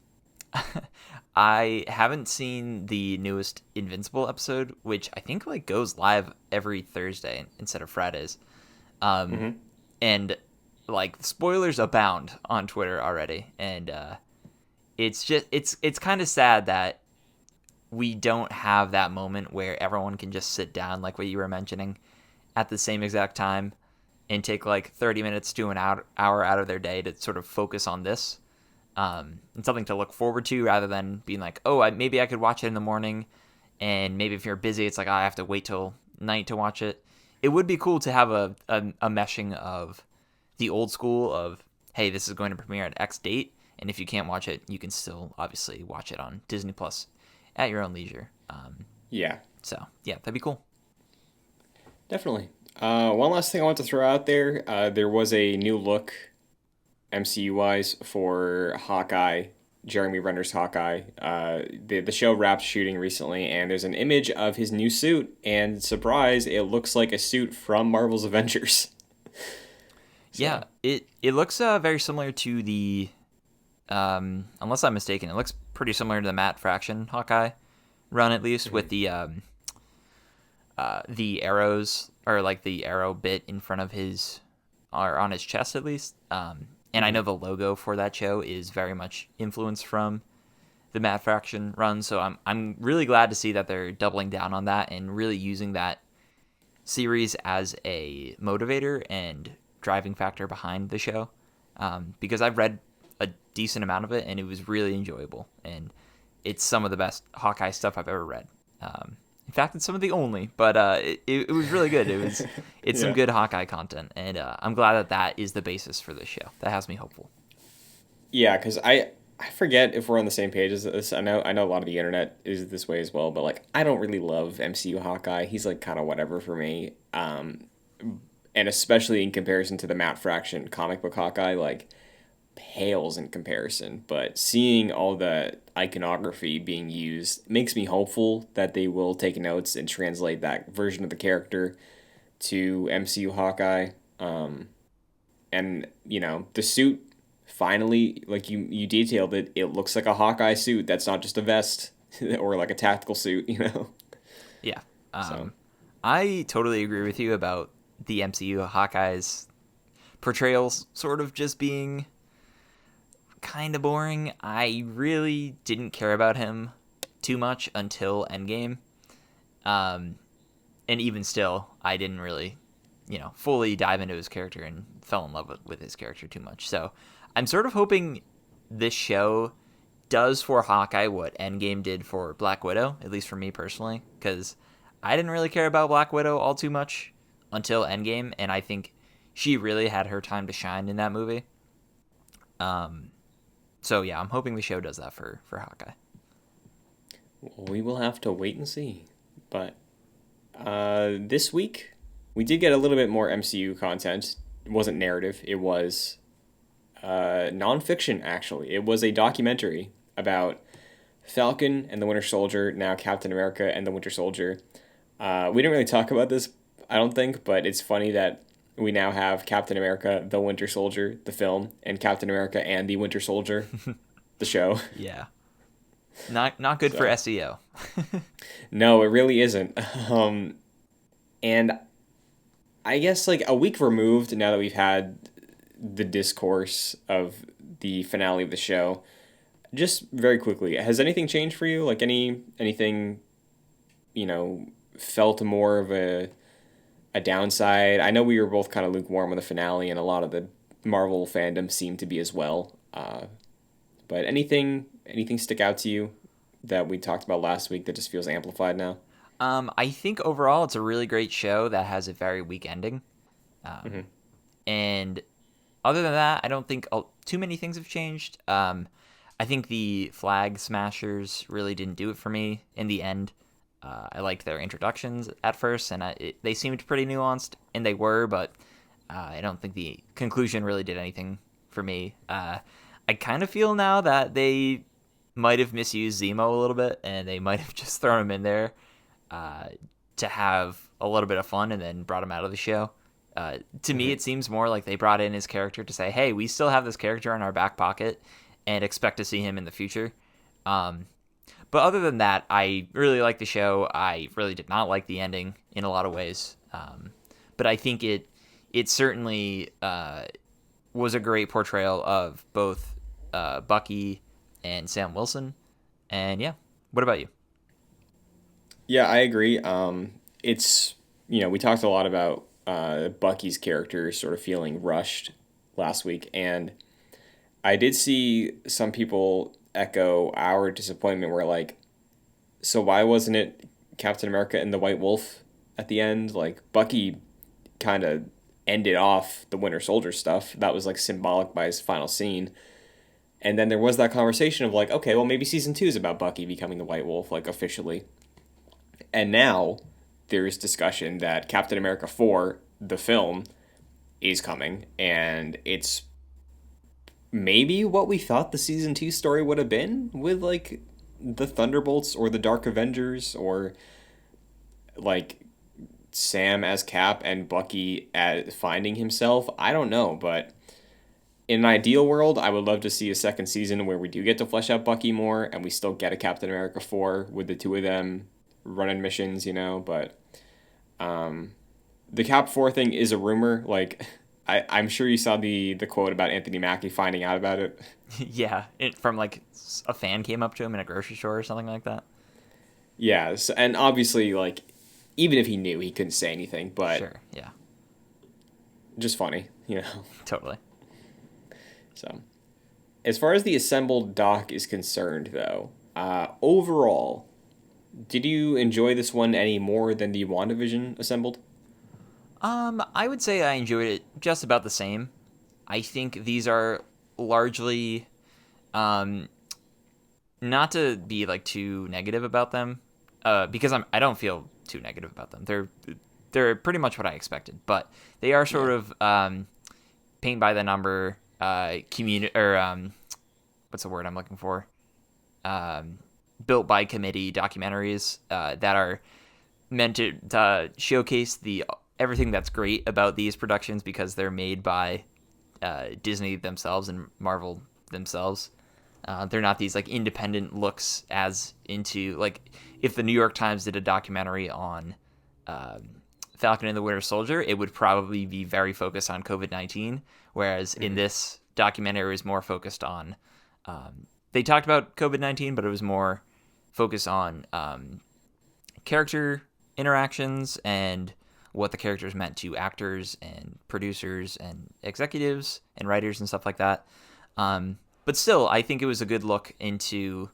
I haven't seen the newest Invincible episode, which I think like goes live every Thursday instead of Fridays. Um, Mm-hmm. and like spoilers abound on Twitter already, and it's kind of sad that we don't have that moment where everyone can just sit down, like what you were mentioning, at the same exact time and take like 30 minutes to an hour out of their day to sort of focus on this, and something to look forward to rather than being like, oh, maybe I could watch it in the morning, and maybe if you're busy, it's like, oh, I have to wait till night to watch it. It would be cool to have a meshing of the old school of, hey, this is going to premiere at X date, and if you can't watch it, you can still obviously watch it on Disney Plus at your own leisure. Yeah, So yeah, that'd be cool. definitely. One last thing I want to throw out there. There was a new look MCU wise for Hawkeye, Jeremy Renner's Hawkeye. The show wrapped shooting recently, and there's an image of his new suit, and surprise, it looks like a suit from Marvel's Avengers. So, Yeah, it looks very similar to the, unless I'm mistaken, it looks pretty similar to the Matt Fraction Hawkeye run, at least with the arrows, or like the arrow bit in front of his, or on his chest at least. And I know the logo for that show is very much influenced from the Matt Fraction run, so I'm really glad to see that they're doubling down on that and really using that series as a motivator and driving factor behind the show. Because I've read a decent amount of it and it was really enjoyable, and it's some of the best Hawkeye stuff I've ever read. In fact, it's some of the only, but it was really good. It's some yeah. good Hawkeye content, and I'm glad that that is the basis for this show. That has me hopeful. Yeah, because I forget if we're on the same page as this. I know a lot of the internet is this way as well, but like I don't really love MCU Hawkeye. He's like kind of whatever for me. And especially in comparison to the Matt Fraction comic book Hawkeye, like pales in comparison. But seeing all the iconography being used makes me hopeful that they will take notes and translate that version of the character to MCU Hawkeye. And you know the suit finally, like you detailed it, it looks like a Hawkeye suit that's not just a vest or like a tactical suit, you know. Yeah. So I totally agree with you about the MCU Hawkeye's portrayals sort of just being kind of boring. I really didn't care about him too much until Endgame. And even still, I didn't really, fully dive into his character and fell in love with his character too much. So I'm sort of hoping this show does for Hawkeye what Endgame did for Black Widow, at least for me personally, because I didn't really care about Black Widow all too much until Endgame, and I think she really had her time to shine in that movie. So yeah, I'm hoping the show does that for Hawkeye. we will have to wait and see. But this week we did get a little bit more MCU content. It wasn't narrative. It was nonfiction. Actually, it was a documentary about Falcon and the Winter Soldier, now Captain America and the Winter Soldier. We didn't really talk about this, I don't think, but it's funny that We now have Captain America, the Winter Soldier, the film, and Captain America and the Winter Soldier, the show. Yeah. Not good for So, SEO. no, it really isn't. And I guess like a week removed now that we've had the discourse of the finale of the show, just very quickly, has anything changed for you? Like anything, you know, felt more of a downside? I know we were both kind of lukewarm on the finale, and a lot of the Marvel fandom seemed to be as well. But anything stick out to you that we talked about last week that just feels amplified now? I think overall it's a really great show that has a very weak ending. Mm-hmm. And other than that, I don't think too many things have changed. I think the Flag Smashers really didn't do it for me in the end. I liked their introductions at first, and they seemed pretty nuanced, and they were, but I don't think the conclusion really did anything for me. I kind of feel now that they might have misused Zemo a little bit, and they might have just thrown him in there uh, to have a little bit of fun and then brought him out of the show. To me, Mm-hmm. it seems more like they brought in his character to say, hey, we still have this character in our back pocket and expect to see him in the future. Um, but other than that, I really like the show. I really did not like the ending in a lot of ways. But I think it certainly was a great portrayal of both Bucky and Sam Wilson. And yeah, what about you? Yeah, I agree. It's we talked a lot about Bucky's character sort of feeling rushed last week, and I did see some people echo our disappointment. Where like, so why wasn't it Captain America and the White Wolf at the end? Like Bucky kind of ended off the Winter Soldier stuff. That was like symbolic by his final scene. And then there was that conversation of like, okay, well maybe season two is about Bucky becoming the White Wolf, like officially. And now there's discussion that Captain America 4, the film, is coming, and it's maybe what we thought the season 2 story would have been with like the Thunderbolts or the Dark Avengers or like Sam as Cap and Bucky as finding himself. I don't know, but in an ideal world, I would love to see a second season where we do get to flesh out Bucky more and we still get a Captain America 4 with the two of them running missions, but the Cap 4 thing is a rumor. Like, I'm sure you saw the quote about Anthony Mackie finding out about it. Yeah, from like a fan came up to him in a grocery store or something like that. Yes, and obviously, like, even if he knew, he couldn't say anything, but Sure, yeah, just funny. totally. So, as far as the assembled doc is concerned, though, overall, did you enjoy this one any more than the WandaVision assembled? I would say I enjoyed it just about the same. I think these are largely, um, not to be like too negative about them, because I don't feel too negative about them. They're pretty much what I expected, but they are Yeah. sort of paint by the number, community or what's the word I'm looking for? Um, built by committee documentaries that are meant to showcase the everything that's great about these productions because they're made by Disney themselves and Marvel themselves. They're not these like independent looks as into like if the New York Times did a documentary on Falcon and the Winter Soldier, it would probably be very focused on COVID-19, whereas in Mm-hmm. this documentary it was more focused on. They talked about COVID-19, but it was more focused on character interactions and what the characters meant to actors and producers and executives and writers and stuff like that. But still, I think it was a good look into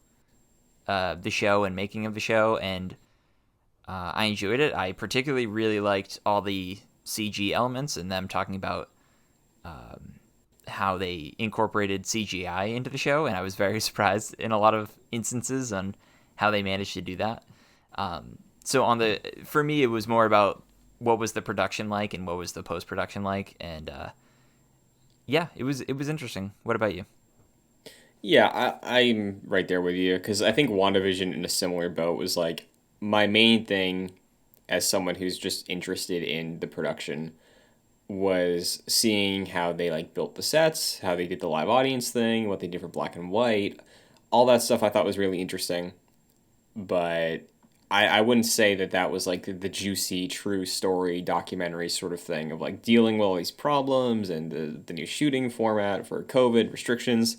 the show and making of the show, and I enjoyed it. I particularly really liked all the CG elements and them talking about how they incorporated CGI into the show, and I was very surprised in a lot of instances on how they managed to do that. So for me, it was more about what was the production like and what was the post production like, and yeah, it was interesting. What about you? Yeah, I'm right there with you because I think WandaVision in a similar boat was like my main thing as someone who's just interested in the production was seeing how they like built the sets, how they did the live audience thing, what they did for black and white, all that stuff I thought was really interesting. But I wouldn't say that that was like the juicy true story documentary sort of thing of like dealing with all these problems and the new shooting format for COVID restrictions,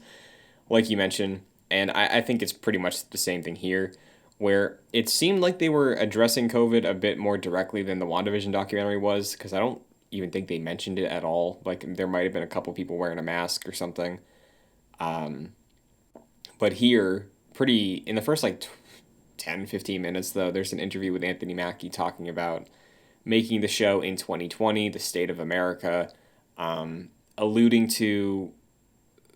like you mentioned. And I think it's pretty much the same thing here, where it seemed like they were addressing COVID a bit more directly than the WandaVision documentary was, because I don't even think they mentioned it at all. Like there might have been a couple people wearing a mask or something. But here, pretty in the first like 10, 15 minutes, though, there's an interview with Anthony Mackie talking about making the show in 2020, the state of America, alluding to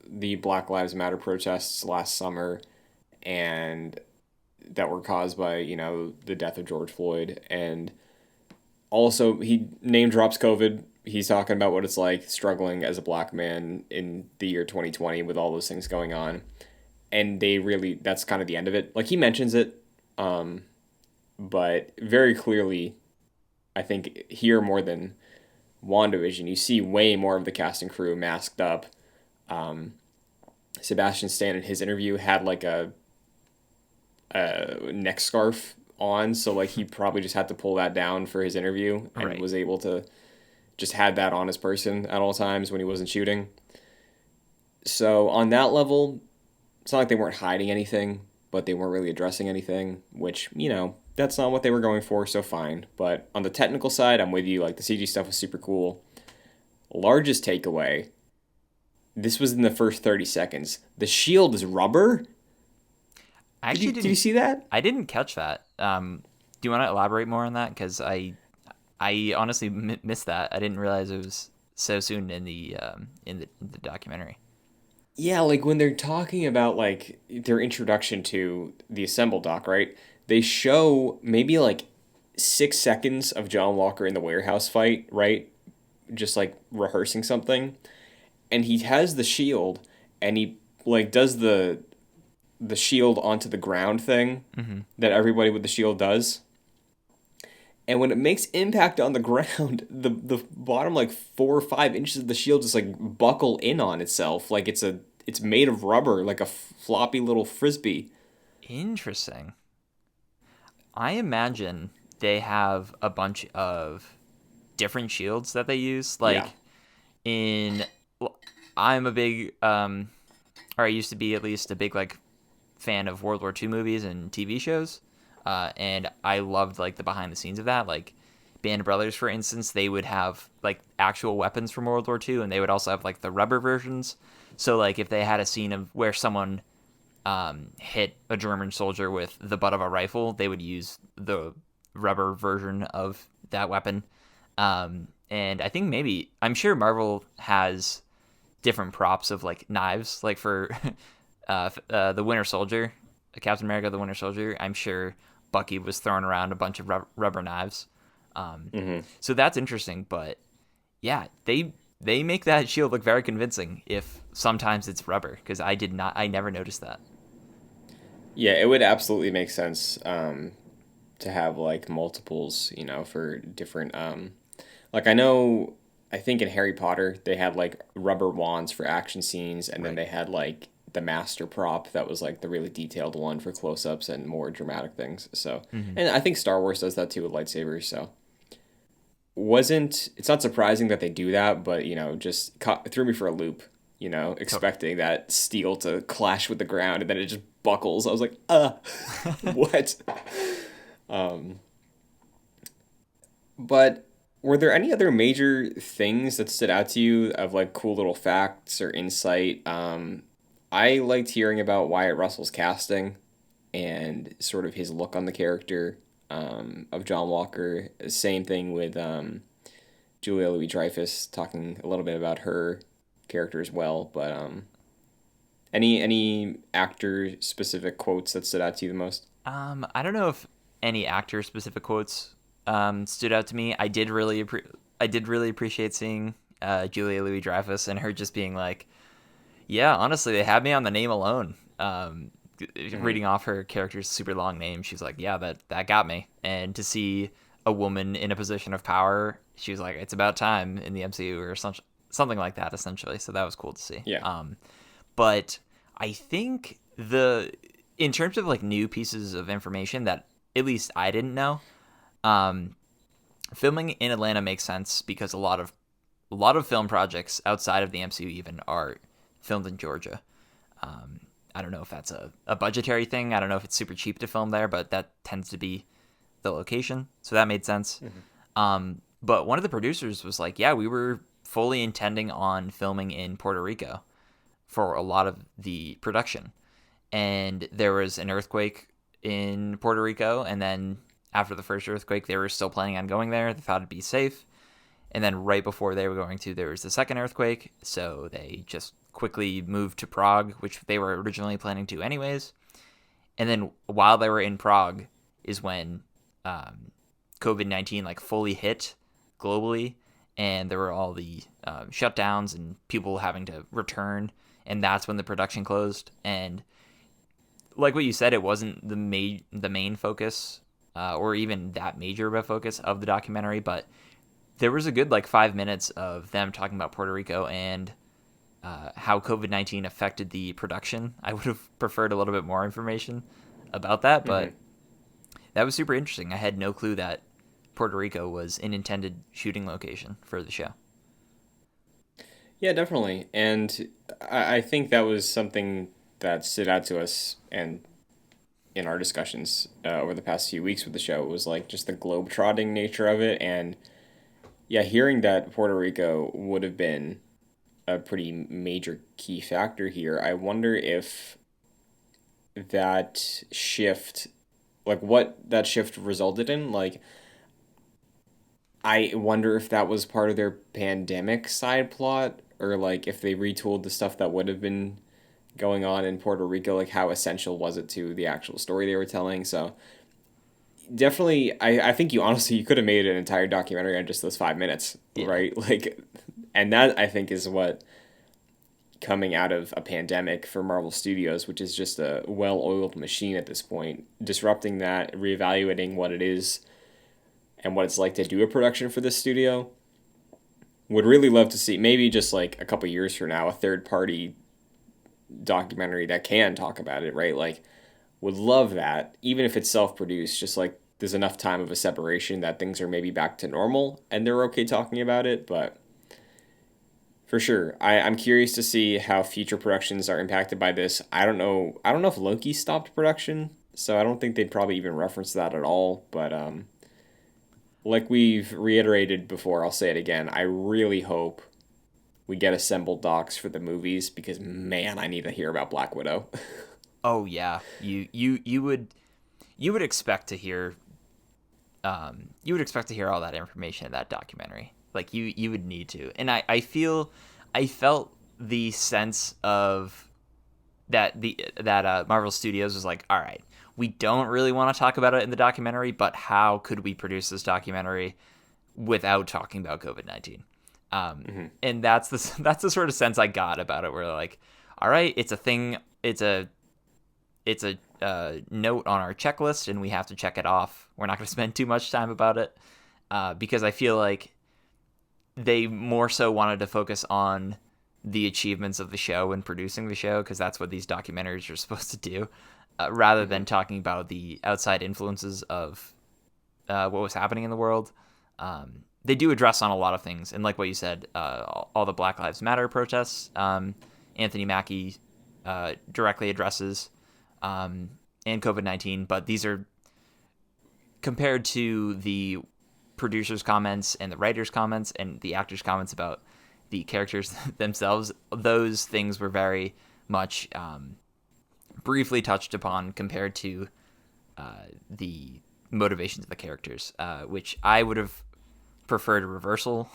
the Black Lives Matter protests last summer and that were caused by, the death of George Floyd. And also, he name drops COVID. He's talking about what it's like struggling as a black man in the year 2020 with all those things going on. And that's kind of the end of it. Like, he mentions it, but very clearly, I think here more than WandaVision, you see way more of the cast and crew masked up. Sebastian Stan in his interview had like a neck scarf on, so like he probably just had to pull that down for his interview and Right. was able to just had that on his person at all times when he wasn't shooting. So on that level, it's not like they weren't hiding anything, but they weren't really addressing anything, which, that's not what they were going for, so fine. But on the technical side, I'm with you. Like, the CG stuff was super cool. Largest takeaway, this was in the first 30 seconds. The shield is rubber? I Did actually you, did you didn't. see that? I didn't catch that. Do you want to elaborate more on that? Because I honestly missed that. I didn't realize it was so soon in the documentary. Yeah, like when they're talking about like their introduction to the assemble dock, right? They show maybe like 6 seconds of John Walker in the warehouse fight, right? Just like rehearsing something. And he has the shield and he like does the shield onto the ground thing Mm-hmm. that everybody with the shield does. And when it makes impact on the ground, the bottom like 4 or 5 inches of the shield just like buckle in on itself, like it's made of rubber, like a floppy little frisbee. Interesting. I imagine they have a bunch of different shields that they use. Yeah. Like in, I'm a big, or I used to be at least a big like fan of World War II movies and TV shows, and I loved like the behind the scenes of that. Like Band of Brothers, for instance, they would have like actual weapons from World War II, and they would also have like the rubber versions. So like if they had a scene of where someone hit a German soldier with the butt of a rifle, they would use the rubber version of that weapon. And I think maybe I'm sure Marvel has different props of like knives, like for the Winter Soldier, Captain America, the Winter Soldier. I'm sure Bucky was throwing around a bunch of rubber knives. Mm-hmm. So that's interesting, but yeah, they make that shield look very convincing. If sometimes it's rubber, because I never noticed that. Yeah, it would absolutely make sense to have like multiples, for different like I think in Harry Potter they had like rubber wands for action scenes and then Right. they had like the master prop that was like the really detailed one for close-ups and more dramatic things. So, Hmm. and I think Star Wars does that too with lightsabers, so wasn't it's not surprising that they do that, but just threw me for a loop, Totally. expecting that steel to clash with the ground and then it just buckles. I was like, what? Um, but were there any other major things that stood out to you of like cool little facts or insight? I liked hearing about Wyatt Russell's casting and sort of his look on the character of John Walker. Same thing with Julia Louis Dreyfus, talking a little bit about her character as well. But any actor specific quotes that stood out to you the most? I don't know if any actor specific quotes stood out to me. I did really appreciate seeing Julia Louis Dreyfus and her just being like, yeah, honestly, they had me on the name alone. Mm-hmm. Reading off her character's super long name, she's like, yeah, that got me. And to see a woman in a position of power, she was like, it's about time in the MCU or something like that, essentially. So that was cool to see. Yeah. But I think in terms of like new pieces of information that at least I didn't know, filming in Atlanta makes sense because a lot of film projects outside of the MCU even are filmed in Georgia. I don't know if that's a budgetary thing. I don't know if it's super cheap to film there, but that tends to be the location. So that made sense. But one of the producers was like, yeah, we were fully intending on filming in Puerto Rico for a lot of the production. And there was an earthquake in Puerto Rico. And then after the first earthquake, they were still planning on going there. They thought it'd be safe. And then right before they were going to, there was the second earthquake. So they just quickly moved to Prague, which they were originally planning to anyways. And then while they were in Prague is when COVID-19 like fully hit globally. And there were all the shutdowns and people having to return. And that's when the production closed. And like what you said, it wasn't the main focus or even that major of a focus of the documentary, but there was a good like 5 minutes of them talking about Puerto Rico and how COVID-19 affected the production. I would have preferred a little bit more information about that, but that was super interesting. I had no clue that Puerto Rico was an intended shooting location for the show. Yeah, definitely. And I think that was something that stood out to us and in our discussions over the past few weeks with the show. It was like just the globe-trotting nature of it. And yeah, hearing that Puerto Rico would have been a pretty major key factor here, I wonder if that shift, like what that shift resulted in, like I wonder if that was part of their pandemic side plot or like if they retooled the stuff that would have been going on in Puerto Rico, like how essential was it to the actual story they were telling. So definitely, I think you honestly you could have made an entire documentary on just those 5 minutes, Yeah. right? Like, and that I think is what coming out of a pandemic for Marvel Studios, which is just a well-oiled machine at this point, disrupting that, reevaluating what it is and what it's like to do a production for this studio. Would really love to see maybe just like a couple years from now a third party documentary that can talk about it, right? Like would love that, even if it's self produced, just like there's enough time of a separation that things are maybe back to normal and they're okay talking about it. But for sure, I'm curious to see how future productions are impacted by this. I don't know if Loki stopped production, so I don't think they'd probably even reference that at all. But like we've reiterated before, I'll say it again. I really hope we get assembled docs for the movies because man, I need to hear about Black Widow. Oh yeah, you would expect to hear all that information in that documentary. Like you would need to. And I felt the sense of that Marvel Studios was like, all right, we don't really want to talk about it in the documentary, but how could we produce this documentary without talking about COVID-19? And that's the sort of sense I got about it. Where like, all right, it's a thing, it's a note on our checklist, and we have to check it off. We're not going to spend too much time about it because I feel like they more so wanted to focus on the achievements of the show and producing the show because that's what these documentaries are supposed to do, rather than talking about the outside influences of what was happening in the world. They do address on a lot of things, and like what you said, all the Black Lives Matter protests. Anthony Mackie directly addresses and COVID-19, but these are compared to the producers' comments and the writers' comments and the actors' comments about the characters themselves. Those things were very much briefly touched upon compared to the motivations of the characters, which I would have preferred a reversal.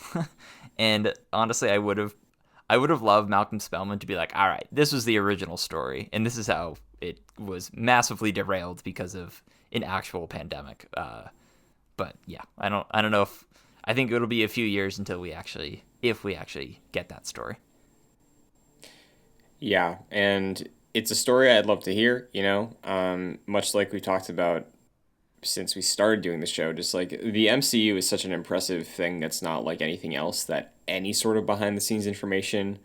And honestly, I would have loved Malcolm Spellman to be like, all right, this was the original story, and this is how it was massively derailed because of an actual pandemic. But yeah, I don't know if I think it'll be a few years until if we actually get that story. Yeah, and it's a story I'd love to hear, much like we talked about since we started doing the show. Just like the MCU is such an impressive thing that's not like anything else that any sort of behind the scenes information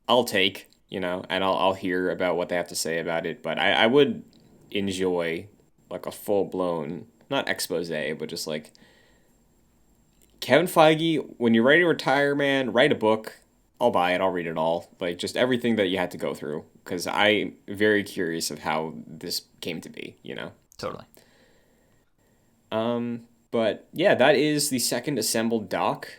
I'll take, and I'll hear about what they have to say about it. But I would enjoy like a full blown, not expose, but just like Kevin Feige, when you're ready to retire, man, write a book. I'll buy it. I'll read it all. Like just everything that you had to go through, because I'm very curious of how this came to be. Totally. But yeah, that is the second assembled doc.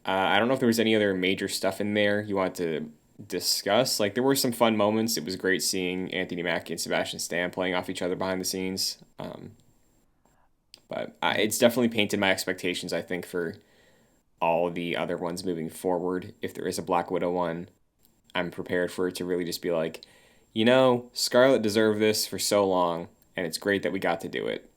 I don't know if there was any other major stuff in there you want to discuss. Like there were some fun moments. It was great seeing Anthony Mackie and Sebastian Stan playing off each other behind the scenes. But it's definitely painted my expectations, I think, for all the other ones moving forward. If there is a Black Widow one, I'm prepared for it to really just be like, Scarlet deserved this for so long, and it's great that we got to do it.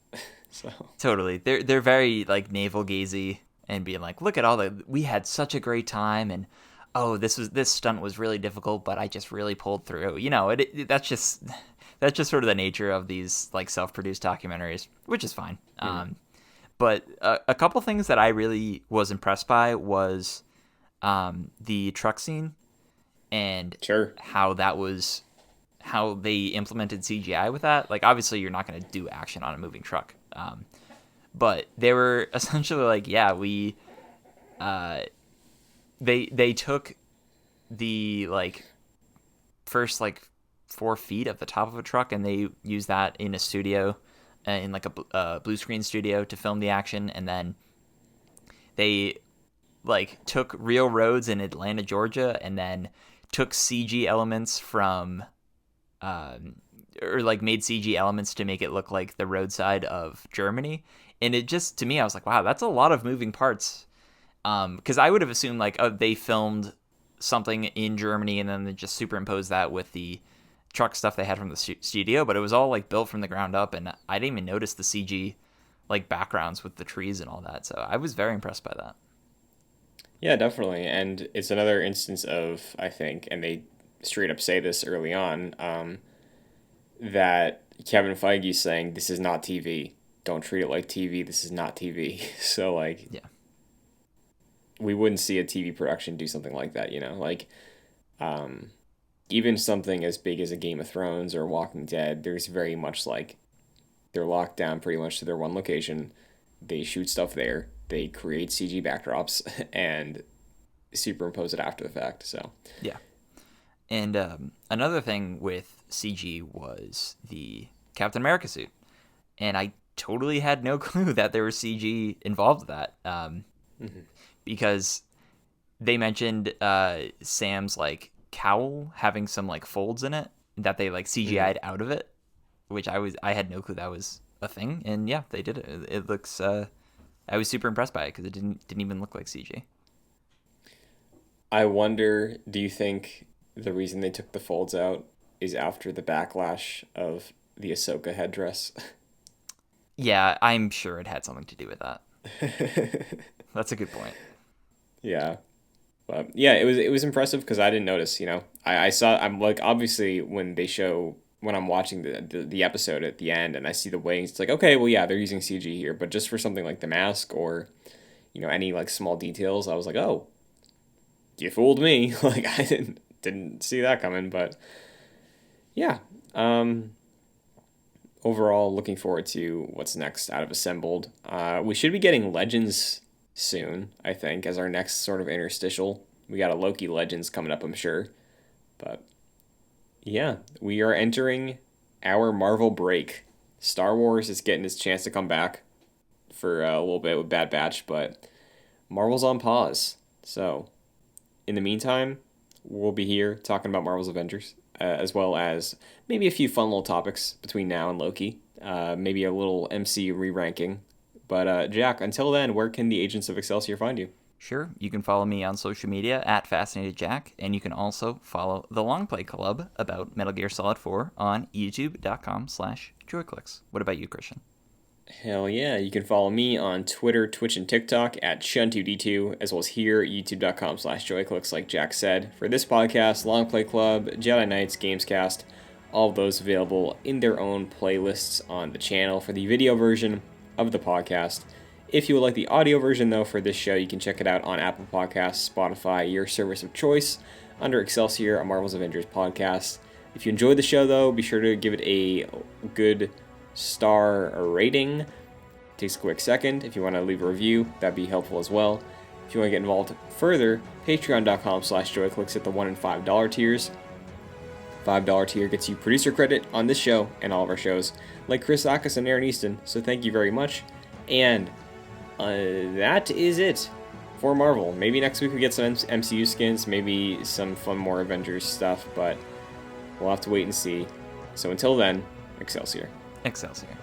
So Totally. They're very like navel gazy and being like, look at all we had such a great time, and oh, this stunt was really difficult, but I just really pulled through. That's just sort of the nature of these like self-produced documentaries, which is fine. Mm-hmm. But a couple things that I really was impressed by was the truck scene and sure. how they implemented CGI with that. Like, obviously, you're not going to do action on a moving truck. But they were essentially like, yeah, they took the like first like 4 feet of the top of a truck and they used that in a studio, in like a blue screen studio to film the action, and then they like took real roads in Atlanta, Georgia, and then took CG elements from or like made CG elements to make it look like the roadside of Germany. And it just, to me, I was like, wow, that's a lot of moving parts. Because I would have assumed like they filmed something in Germany and then they just superimposed that with the truck stuff they had from the studio, but it was all like built from the ground up, and I didn't even notice the CG like backgrounds with the trees and all that. So I was very impressed by that. Yeah, definitely. And it's another instance of, I think, and they straight up say this early on, that Kevin Feige's saying, this is not TV. Don't treat it like TV. This is not TV. So, like, yeah, we wouldn't see a TV production do something like that, Like, even something as big as a Game of Thrones or Walking Dead, there's very much like they're locked down pretty much to their one location. They shoot stuff there. They create CG backdrops and superimpose it after the fact. So, yeah. And another thing with CG was the Captain America suit. And I totally had no clue that there was CG involved with that. Because they mentioned Sam's like cowl having some like folds in it that they like CGI'd out of it, which I had no clue that was a thing. And yeah, they did it. It looks, I was super impressed by it because it didn't even look like CG. I wonder, do you think the reason they took the folds out is after the backlash of the Ahsoka headdress? Yeah, I'm sure it had something to do with that. That's a good point. Yeah. But yeah, it was impressive because I didn't notice, I saw, I'm like, obviously when I'm watching the episode at the end and I see the wings, it's like, okay, well, yeah, they're using CG here, but just for something like the mask or, any like small details, I was like, oh, you fooled me. Like I didn't see that coming, but yeah. Overall, looking forward to what's next out of Assembled. We should be getting Legends soon, I think, as our next sort of interstitial. We got a Loki Legends coming up, I'm sure. But yeah, we are entering our Marvel break. Star Wars is getting its chance to come back for a little bit with Bad Batch, but Marvel's on pause. So, in the meantime, we'll be here talking about Marvel's Avengers, as well as maybe a few fun little topics between now and Loki. Maybe a little MCU re-ranking. But Jack, until then, where can the agents of Excelsior find you? Sure, you can follow me on social media at FascinatedJack, and you can also follow the Long Play Club about Metal Gear Solid 4 on youtube.com/joyclicks. What about you, Christian? Hell yeah, you can follow me on Twitter, Twitch, and TikTok at Shun2D2, as well as here at youtube.com/joyclicks, like Jack said. For this podcast, Long Play Club, Jedi Knights, Gamescast, All of those available in their own playlists on the channel for the video version of the podcast. If you would like the audio version, though, for this show, you can check it out on Apple Podcasts, Spotify, your service of choice, under Excelsior, a Marvel's Avengers podcast. If you enjoyed the show, though, be sure to give it a good star rating. It takes a quick second. If you want to leave a review, that'd be helpful as well. If you want to get involved further, patreon.com/joyclicks at the $1 and $5 tiers. $5 tier gets you producer credit on this show and all of our shows, like Chris Akas and Aaron Easton, so thank you very much. And that is it for Marvel. Maybe next week we get some MCU skins, maybe some fun more Avengers stuff, but we'll have to wait and see. So until then, Excelsior. Excelsior.